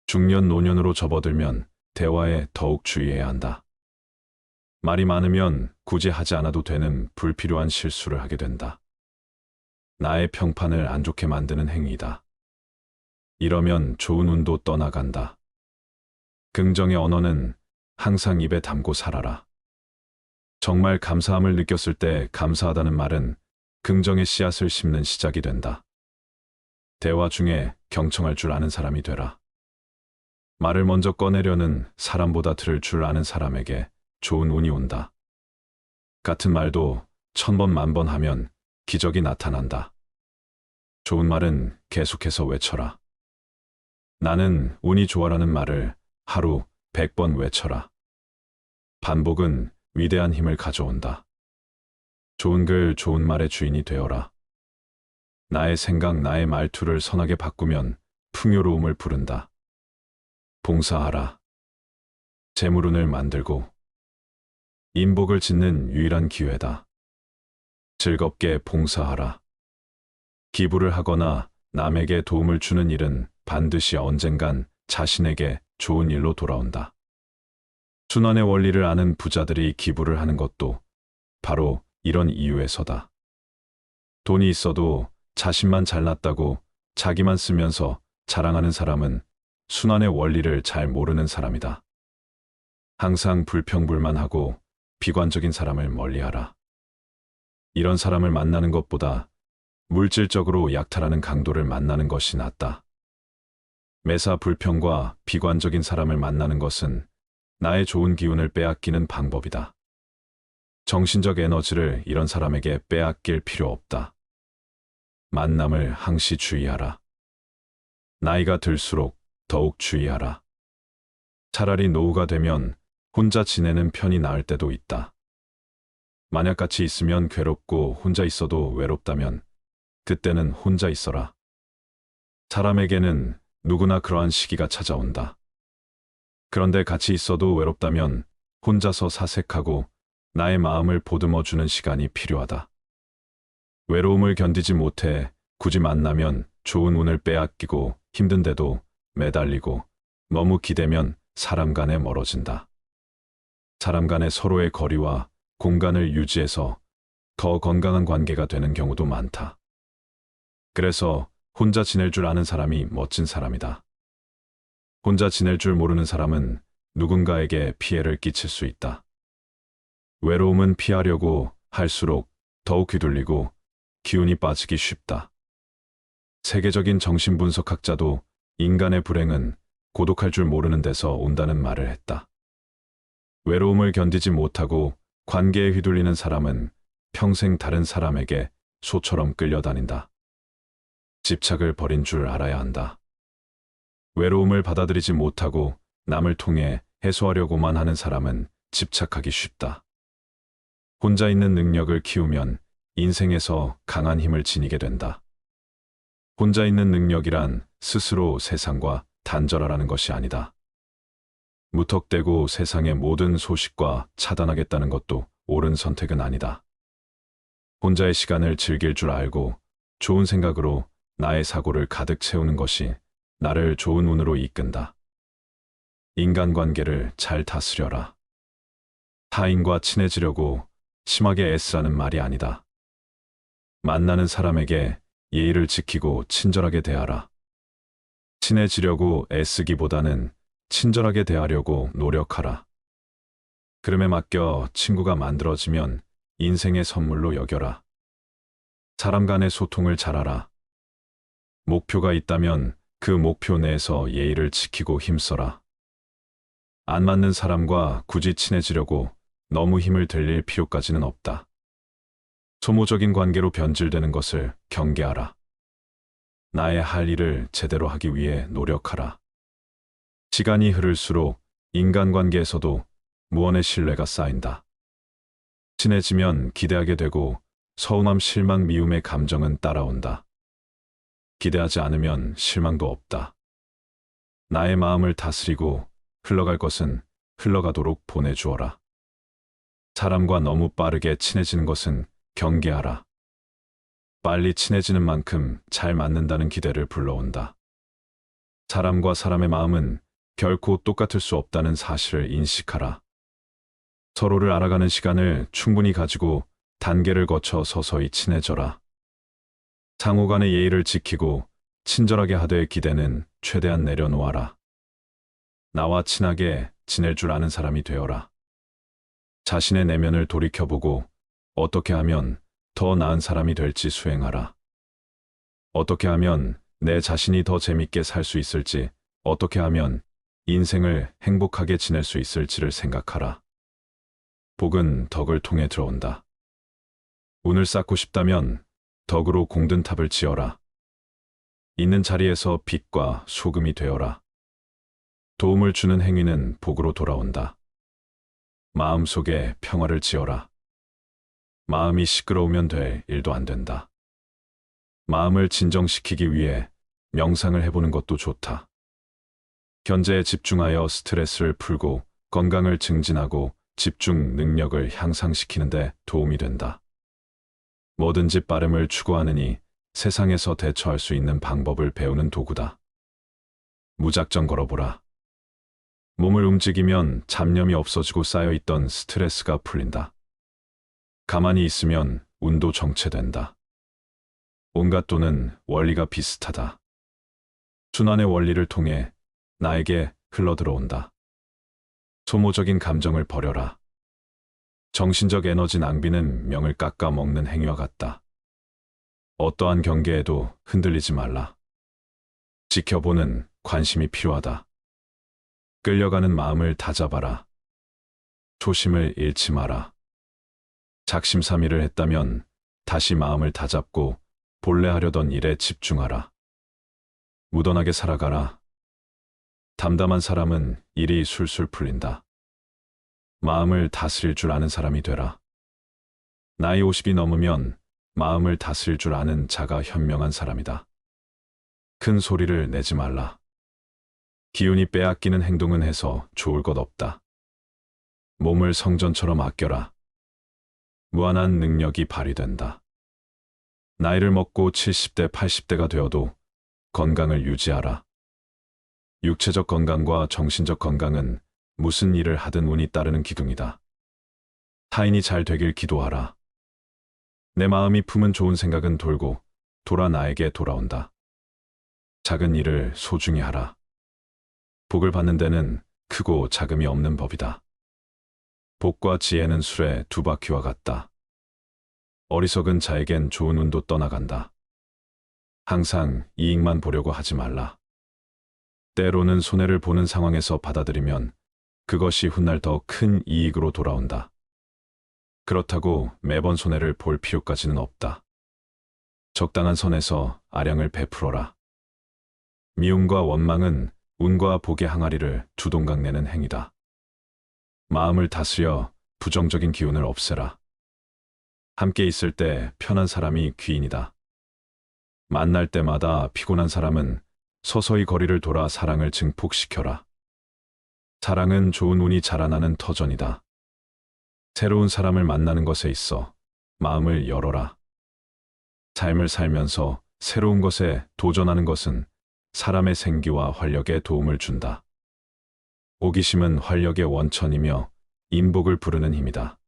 중년 노년으로 접어들면 대화에 더욱 주의해야 한다. 말이 많으면 굳이 하지 않아도 되는 불필요한 실수를 하게 된다. 나의 평판을 안 좋게 만드는 행위이다. 이러면 좋은 운도 떠나간다. 긍정의 언어는 항상 입에 담고 살아라. 정말 감사함을 느꼈을 때 감사하다는 말은 긍정의 씨앗을 심는 시작이 된다. 대화 중에 경청할 줄 아는 사람이 되라. 말을 먼저 꺼내려는 사람보다 들을 줄 아는 사람에게 좋은 운이 온다. 같은 말도 1000번, 10,000번 하면 기적이 나타난다. 좋은 말은 계속해서 외쳐라. 나는 운이 좋아라는 말을 하루 100번 외쳐라. 반복은 위대한 힘을 가져온다. 좋은 글, 좋은 말의 주인이 되어라. 나의 생각, 나의 말투를 선하게 바꾸면 풍요로움을 부른다. 봉사하라. 재물운을 만들고 인복을 짓는 유일한 기회다. 즐겁게 봉사하라. 기부를 하거나 남에게 도움을 주는 일은 반드시 언젠간 자신에게 좋은 일로 돌아온다. 순환의 원리를 아는 부자들이 기부를 하는 것도 바로 이런 이유에서다. 돈이 있어도 자신만 잘났다고 자기만 쓰면서 자랑하는 사람은 순환의 원리를 잘 모르는 사람이다. 항상 불평불만하고 비관적인 사람을 멀리하라. 이런 사람을 만나는 것보다 물질적으로 약탈하는 강도를 만나는 것이 낫다. 매사 불평과 비관적인 사람을 만나는 것은 나의 좋은 기운을 빼앗기는 방법이다. 정신적 에너지를 이런 사람에게 빼앗길 필요 없다. 만남을 항시 주의하라. 나이가 들수록 더욱 주의하라. 차라리 노후가 되면 혼자 지내는 편이 나을 때도 있다. 만약 같이 있으면 괴롭고 혼자 있어도 외롭다면 그때는 혼자 있어라. 사람에게는 누구나 그러한 시기가 찾아온다. 그런데 같이 있어도 외롭다면 혼자서 사색하고 나의 마음을 보듬어주는 시간이 필요하다. 외로움을 견디지 못해 굳이 만나면 좋은 운을 빼앗기고 힘든데도 매달리고 너무 기대면 사람 간에 멀어진다. 사람 간의 서로의 거리와 공간을 유지해서 더 건강한 관계가 되는 경우도 많다. 그래서 혼자 지낼 줄 아는 사람이 멋진 사람이다. 혼자 지낼 줄 모르는 사람은 누군가에게 피해를 끼칠 수 있다. 외로움은 피하려고 할수록 더욱 휘둘리고 기운이 빠지기 쉽다. 세계적인 정신분석학자도 인간의 불행은 고독할 줄 모르는 데서 온다는 말을 했다. 외로움을 견디지 못하고 관계에 휘둘리는 사람은 평생 다른 사람에게 소처럼 끌려다닌다. 집착을 버린 줄 알아야 한다. 외로움을 받아들이지 못하고 남을 통해 해소하려고만 하는 사람은 집착하기 쉽다. 혼자 있는 능력을 키우면 인생에서 강한 힘을 지니게 된다. 혼자 있는 능력이란 스스로 세상과 단절하라는 것이 아니다. 무턱대고 세상의 모든 소식과 차단하겠다는 것도 옳은 선택은 아니다. 혼자의 시간을 즐길 줄 알고 좋은 생각으로 나의 사고를 가득 채우는 것이 나를 좋은 운으로 이끈다. 인간관계를 잘 다스려라. 타인과 친해지려고 심하게 애쓰라는 말이 아니다. 만나는 사람에게 예의를 지키고 친절하게 대하라. 친해지려고 애쓰기보다는 친절하게 대하려고 노력하라. 그름에 맡겨 친구가 만들어지면 인생의 선물로 여겨라. 사람 간의 소통을 잘하라. 목표가 있다면 그 목표 내에서 예의를 지키고 힘써라. 안 맞는 사람과 굳이 친해지려고 너무 힘을 들일 필요까지는 없다. 소모적인 관계로 변질되는 것을 경계하라. 나의 할 일을 제대로 하기 위해 노력하라. 시간이 흐를수록 인간관계에서도 무언의 신뢰가 쌓인다. 친해지면 기대하게 되고 서운함, 실망, 미움의 감정은 따라온다. 기대하지 않으면 실망도 없다. 나의 마음을 다스리고 흘러갈 것은 흘러가도록 보내주어라. 사람과 너무 빠르게 친해지는 것은 경계하라. 빨리 친해지는 만큼 잘 맞는다는 기대를 불러온다. 사람과 사람의 마음은 결코 똑같을 수 없다는 사실을 인식하라. 서로를 알아가는 시간을 충분히 가지고 단계를 거쳐 서서히 친해져라. 상호 간의 예의를 지키고 친절하게 하되 기대는 최대한 내려놓아라. 나와 친하게 지낼 줄 아는 사람이 되어라. 자신의 내면을 돌이켜보고 어떻게 하면 더 나은 사람이 될지 수행하라. 어떻게 하면 내 자신이 더 재밌게 살 수 있을지, 어떻게 하면 인생을 행복하게 지낼 수 있을지를 생각하라. 복은 덕을 통해 들어온다. 운을 쌓고 싶다면 덕으로 공든 탑을 지어라. 있는 자리에서 빛과 소금이 되어라. 도움을 주는 행위는 복으로 돌아온다. 마음속에 평화를 지어라. 마음이 시끄러우면 될 일도 안 된다. 마음을 진정시키기 위해 명상을 해보는 것도 좋다. 현재에 집중하여 스트레스를 풀고 건강을 증진하고 집중 능력을 향상시키는 데 도움이 된다. 뭐든지 빠름을 추구하느니 세상에서 대처할 수 있는 방법을 배우는 도구다. 무작정 걸어보라. 몸을 움직이면 잡념이 없어지고 쌓여있던 스트레스가 풀린다. 가만히 있으면 운도 정체된다. 온갖 돈은 원리가 비슷하다. 순환의 원리를 통해 나에게 흘러들어온다. 소모적인 감정을 버려라. 정신적 에너지 낭비는 명을 깎아 먹는 행위와 같다. 어떠한 경계에도 흔들리지 말라. 지켜보는 관심이 필요하다. 끌려가는 마음을 다잡아라. 초심을 잃지 마라. 작심삼일을 했다면 다시 마음을 다잡고 본래 하려던 일에 집중하라. 무던하게 살아가라. 담담한 사람은 일이 술술 풀린다. 마음을 다스릴 줄 아는 사람이 되라. 나이 50이 넘으면 마음을 다스릴 줄 아는 자가 현명한 사람이다. 큰 소리를 내지 말라. 기운이 빼앗기는 행동은 해서 좋을 것 없다. 몸을 성전처럼 아껴라. 무한한 능력이 발휘된다. 나이를 먹고 70대, 80대가 되어도 건강을 유지하라. 육체적 건강과 정신적 건강은 무슨 일을 하든 운이 따르는 기둥이다. 타인이 잘 되길 기도하라. 내 마음이 품은 좋은 생각은 돌고 돌아 나에게 돌아온다. 작은 일을 소중히 하라. 복을 받는 데는 크고 작음이 없는 법이다. 복과 지혜는 술의 두 바퀴와 같다. 어리석은 자에겐 좋은 운도 떠나간다. 항상 이익만 보려고 하지 말라. 때로는 손해를 보는 상황에서 받아들이면 그것이 훗날 더 큰 이익으로 돌아온다. 그렇다고 매번 손해를 볼 필요까지는 없다. 적당한 선에서 아량을 베풀어라. 미움과 원망은 운과 복의 항아리를 두동강 내는 행위다. 마음을 다스려 부정적인 기운을 없애라. 함께 있을 때 편한 사람이 귀인이다. 만날 때마다 피곤한 사람은 서서히 거리를 돌아 사랑을 증폭시켜라. 사랑은 좋은 운이 자라나는 터전이다. 새로운 사람을 만나는 것에 있어 마음을 열어라. 삶을 살면서 새로운 것에 도전하는 것은 사람의 생기와 활력에 도움을 준다. 호기심은 활력의 원천이며 인복을 부르는 힘이다.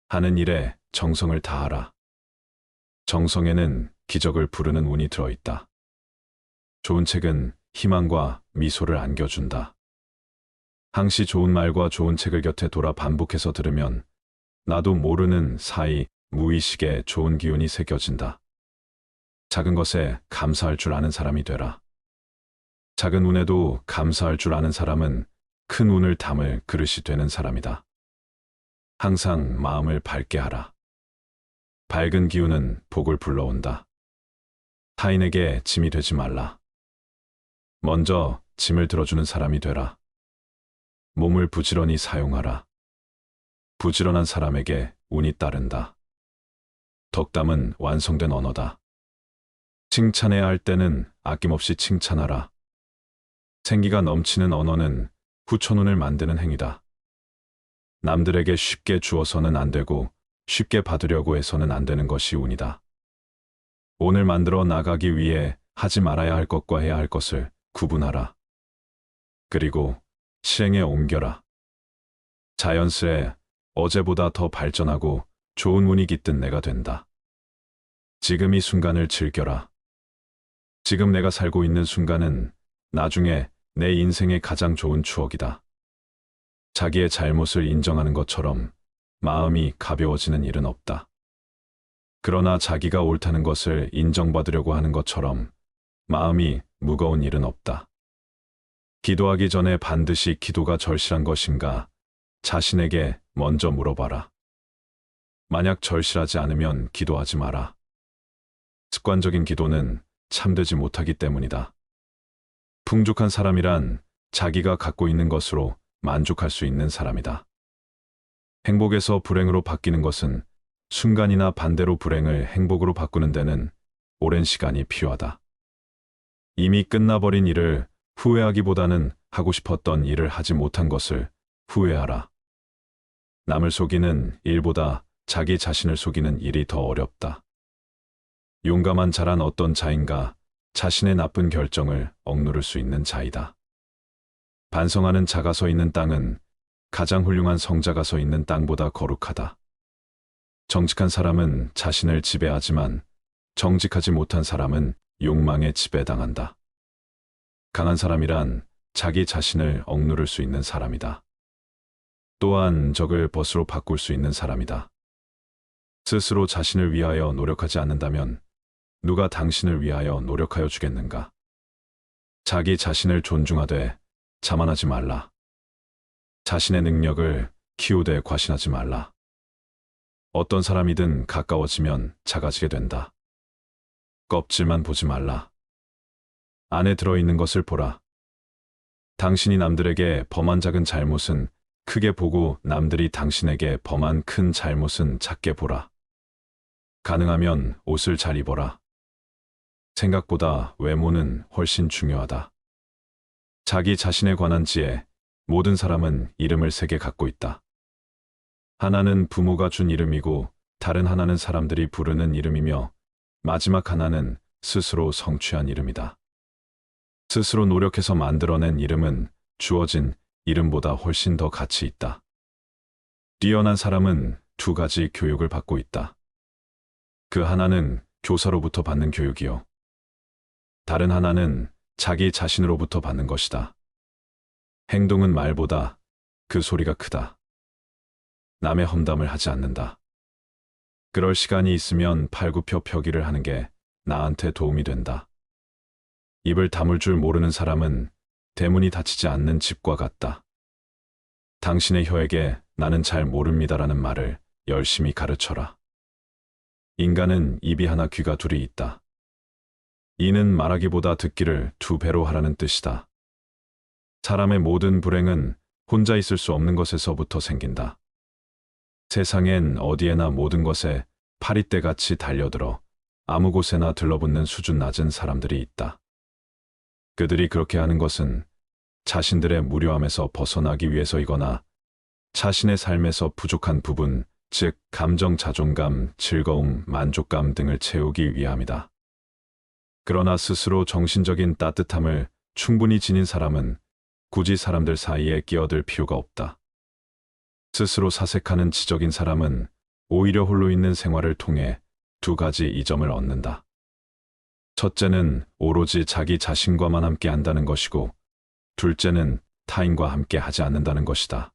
하는 일에 정성을 다하라. 정성에는 기적을 부르는 운이 들어있다. 좋은 책은 희망과 미소를 안겨준다. 항시 좋은 말과 좋은 책을 곁에 돌아 반복해서 들으면 나도 모르는 사이 무의식에 좋은 기운이 새겨진다. 작은 것에 감사할 줄 아는 사람이 되라. 작은 운에도 감사할 줄 아는 사람은 큰 운을 담을 그릇이 되는 사람이다. 항상 마음을 밝게 하라. 밝은 기운은 복을 불러온다. 타인에게 짐이 되지 말라. 먼저 짐을 들어주는 사람이 되라. 몸을 부지런히 사용하라. 부지런한 사람에게 운이 따른다. 덕담은 완성된 언어다. 칭찬해야 할 때는 아낌없이 칭찬하라. 생기가 넘치는 언어는 후천운을 만드는 행위다. 남들에게 쉽게 주어서는 안 되고 쉽게 받으려고 해서는 안 되는 것이 운이다. 오늘 만들어 나가기 위해 하지 말아야 할 것과 해야 할 것을 구분하라. 그리고 실행에 옮겨라. 자연스레 어제보다 더 발전하고 좋은 운이 깃든 내가 된다. 지금 이 순간을 즐겨라. 지금 내가 살고 있는 순간은 나중에 내 인생의 가장 좋은 추억이다. 자기의 잘못을 인정하는 것처럼 마음이 가벼워지는 일은 없다. 그러나 자기가 옳다는 것을 인정받으려고 하는 것처럼 마음이 무거운 일은 없다. 기도하기 전에 반드시 기도가 절실한 것인가 자신에게 먼저 물어봐라. 만약 절실하지 않으면 기도하지 마라. 습관적인 기도는 참되지 못하기 때문이다. 풍족한 사람이란 자기가 갖고 있는 것으로 만족할 수 있는 사람이다. 행복에서 불행으로 바뀌는 것은 순간이나 반대로 불행을 행복으로 바꾸는 데는 오랜 시간이 필요하다. 이미 끝나버린 일을 후회하기보다는 하고 싶었던 일을 하지 못한 것을 후회하라. 남을 속이는 일보다 자기 자신을 속이는 일이 더 어렵다. 용감한 자란 어떤 자인가 자신의 나쁜 결정을 억누를 수 있는 자이다. 반성하는 자가 서 있는 땅은 가장 훌륭한 성자가 서 있는 땅보다 거룩하다. 정직한 사람은 자신을 지배하지만 정직하지 못한 사람은 욕망에 지배당한다. 강한 사람이란 자기 자신을 억누를 수 있는 사람이다. 또한 적을 벗으로 바꿀 수 있는 사람이다. 스스로 자신을 위하여 노력하지 않는다면 누가 당신을 위하여 노력하여 주겠는가? 자기 자신을 존중하되 자만하지 말라. 자신의 능력을 키우되 과신하지 말라. 어떤 사람이든 가까워지면 작아지게 된다. 껍질만 보지 말라. 안에 들어있는 것을 보라. 당신이 남들에게 범한 작은 잘못은 크게 보고 남들이 당신에게 범한 큰 잘못은 작게 보라. 가능하면 옷을 잘 입어라. 생각보다 외모는 훨씬 중요하다. 자기 자신에 관한 지혜, 모든 사람은 이름을 3개 갖고 있다. 하나는 부모가 준 이름이고 다른 하나는 사람들이 부르는 이름이며 마지막 하나는 스스로 성취한 이름이다. 스스로 노력해서 만들어낸 이름은 주어진 이름보다 훨씬 더 가치 있다. 뛰어난 사람은 2가지 교육을 받고 있다. 그 하나는 교사로부터 받는 교육이요. 다른 하나는 자기 자신으로부터 받는 것이다. 행동은 말보다 그 소리가 크다. 남의 험담을 하지 않는다. 그럴 시간이 있으면 팔굽혀펴기를 하는 게 나한테 도움이 된다. 입을 다물 줄 모르는 사람은 대문이 닫히지 않는 집과 같다. 당신의 혀에게 나는 잘 모릅니다라는 말을 열심히 가르쳐라. 인간은 입이 하나 귀가 둘이 있다. 이는 말하기보다 듣기를 2배로 하라는 뜻이다. 사람의 모든 불행은 혼자 있을 수 없는 것에서부터 생긴다. 세상엔 어디에나 모든 것에 파리떼같이 달려들어 아무 곳에나 들러붙는 수준 낮은 사람들이 있다. 그들이 그렇게 하는 것은 자신들의 무료함에서 벗어나기 위해서이거나 자신의 삶에서 부족한 부분, 즉 감정, 자존감, 즐거움, 만족감 등을 채우기 위함이다. 그러나 스스로 정신적인 따뜻함을 충분히 지닌 사람은 굳이 사람들 사이에 끼어들 필요가 없다. 스스로 사색하는 지적인 사람은 오히려 홀로 있는 생활을 통해 2가지 이점을 얻는다. 첫째는 오로지 자기 자신과만 함께 한다는 것이고, 둘째는 타인과 함께 하지 않는다는 것이다.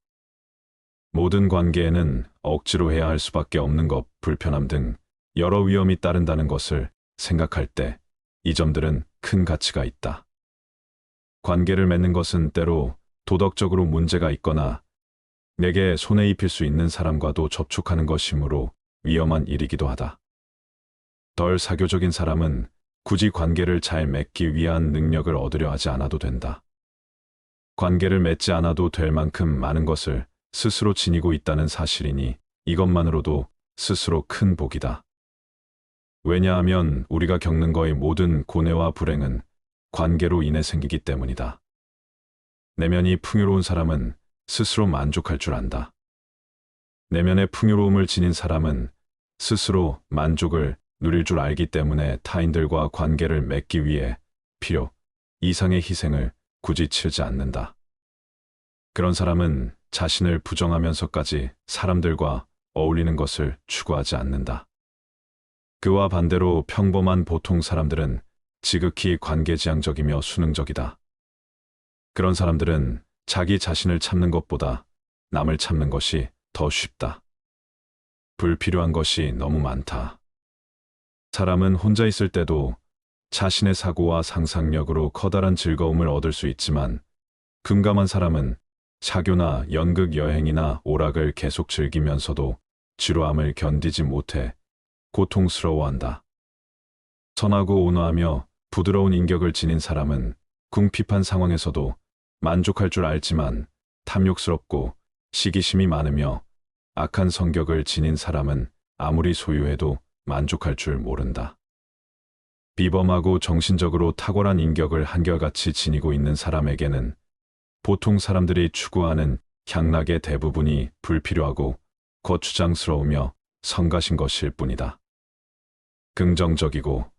모든 관계에는 억지로 해야 할 수밖에 없는 것, 불편함 등 여러 위험이 따른다는 것을 생각할 때 이 점들은 큰 가치가 있다. 관계를 맺는 것은 때로 도덕적으로 문제가 있거나 내게 손해 입힐 수 있는 사람과도 접촉하는 것이므로 위험한 일이기도 하다. 덜 사교적인 사람은 굳이 관계를 잘 맺기 위한 능력을 얻으려 하지 않아도 된다. 관계를 맺지 않아도 될 만큼 많은 것을 스스로 지니고 있다는 사실이니 이것만으로도 스스로 큰 복이다. 왜냐하면 우리가 겪는 거의 모든 고뇌와 불행은 관계로 인해 생기기 때문이다. 내면이 풍요로운 사람은 스스로 만족할 줄 안다. 내면의 풍요로움을 지닌 사람은 스스로 만족을 누릴 줄 알기 때문에 타인들과 관계를 맺기 위해 필요 이상의 희생을 굳이 치르지 않는다. 그런 사람은 자신을 부정하면서까지 사람들과 어울리는 것을 추구하지 않는다. 그와 반대로 평범한 보통 사람들은 지극히 관계지향적이며 수능적이다. 그런 사람들은 자기 자신을 참는 것보다 남을 참는 것이 더 쉽다. 불필요한 것이 너무 많다. 사람은 혼자 있을 때도 자신의 사고와 상상력으로 커다란 즐거움을 얻을 수 있지만 금감한 사람은 사교나 연극 여행이나 오락을 계속 즐기면서도 지루함을 견디지 못해 고통스러워한다. 선하고 온화하며 부드러운 인격을 지닌 사람은 궁핍한 상황에서도 만족할 줄 알지만 탐욕스럽고 시기심이 많으며 악한 성격을 지닌 사람은 아무리 소유해도 만족할 줄 모른다. 비범하고 정신적으로 탁월한 인격을 한결같이 지니고 있는 사람에게는 보통 사람들이 추구하는 향락의 대부분이 불필요하고 거추장스러우며 성가신 것일 뿐이다. 긍정적이고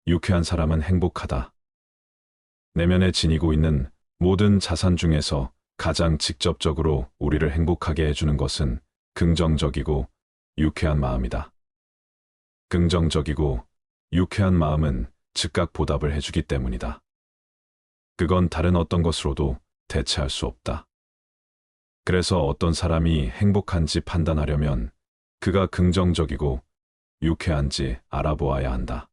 유쾌한 사람은 행복하다. 내면에 지니고 있는 모든 자산 중에서 가장 직접적으로 우리를 행복하게 해주는 것은 긍정적이고 유쾌한 마음이다. 긍정적이고 유쾌한 마음은 즉각 보답을 해주기 때문이다. 그건 다른 어떤 것으로도 대체할 수 없다. 그래서 어떤 사람이 행복한지 판단하려면 그가 긍정적이고 유쾌한지 알아보아야 한다.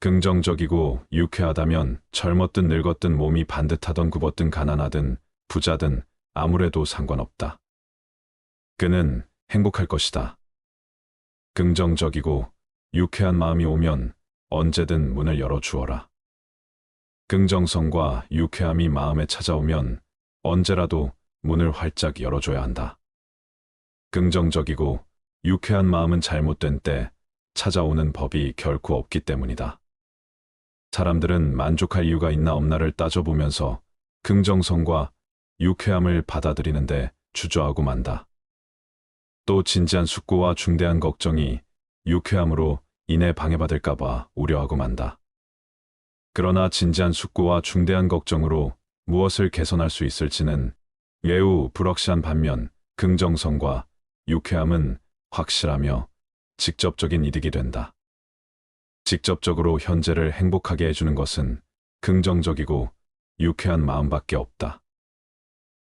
긍정적이고 유쾌하다면 젊었든 늙었든 몸이 반듯하던 굽었든 가난하든 부자든 아무래도 상관없다. 그는 행복할 것이다. 긍정적이고 유쾌한 마음이 오면 언제든 문을 열어주어라. 긍정성과 유쾌함이 마음에 찾아오면 언제라도 문을 활짝 열어줘야 한다. 긍정적이고 유쾌한 마음은 잘못된 때 찾아오는 법이 결코 없기 때문이다. 사람들은 만족할 이유가 있나 없나를 따져보면서 긍정성과 유쾌함을 받아들이는데 주저하고 만다. 또 진지한 숙고와 중대한 걱정이 유쾌함으로 인해 방해받을까봐 우려하고 만다. 그러나 진지한 숙고와 중대한 걱정으로 무엇을 개선할 수 있을지는 매우 불확실한 반면 긍정성과 유쾌함은 확실하며 직접적인 이득이 된다. 직접적으로 현재를 행복하게 해주는 것은 긍정적이고 유쾌한 마음밖에 없다.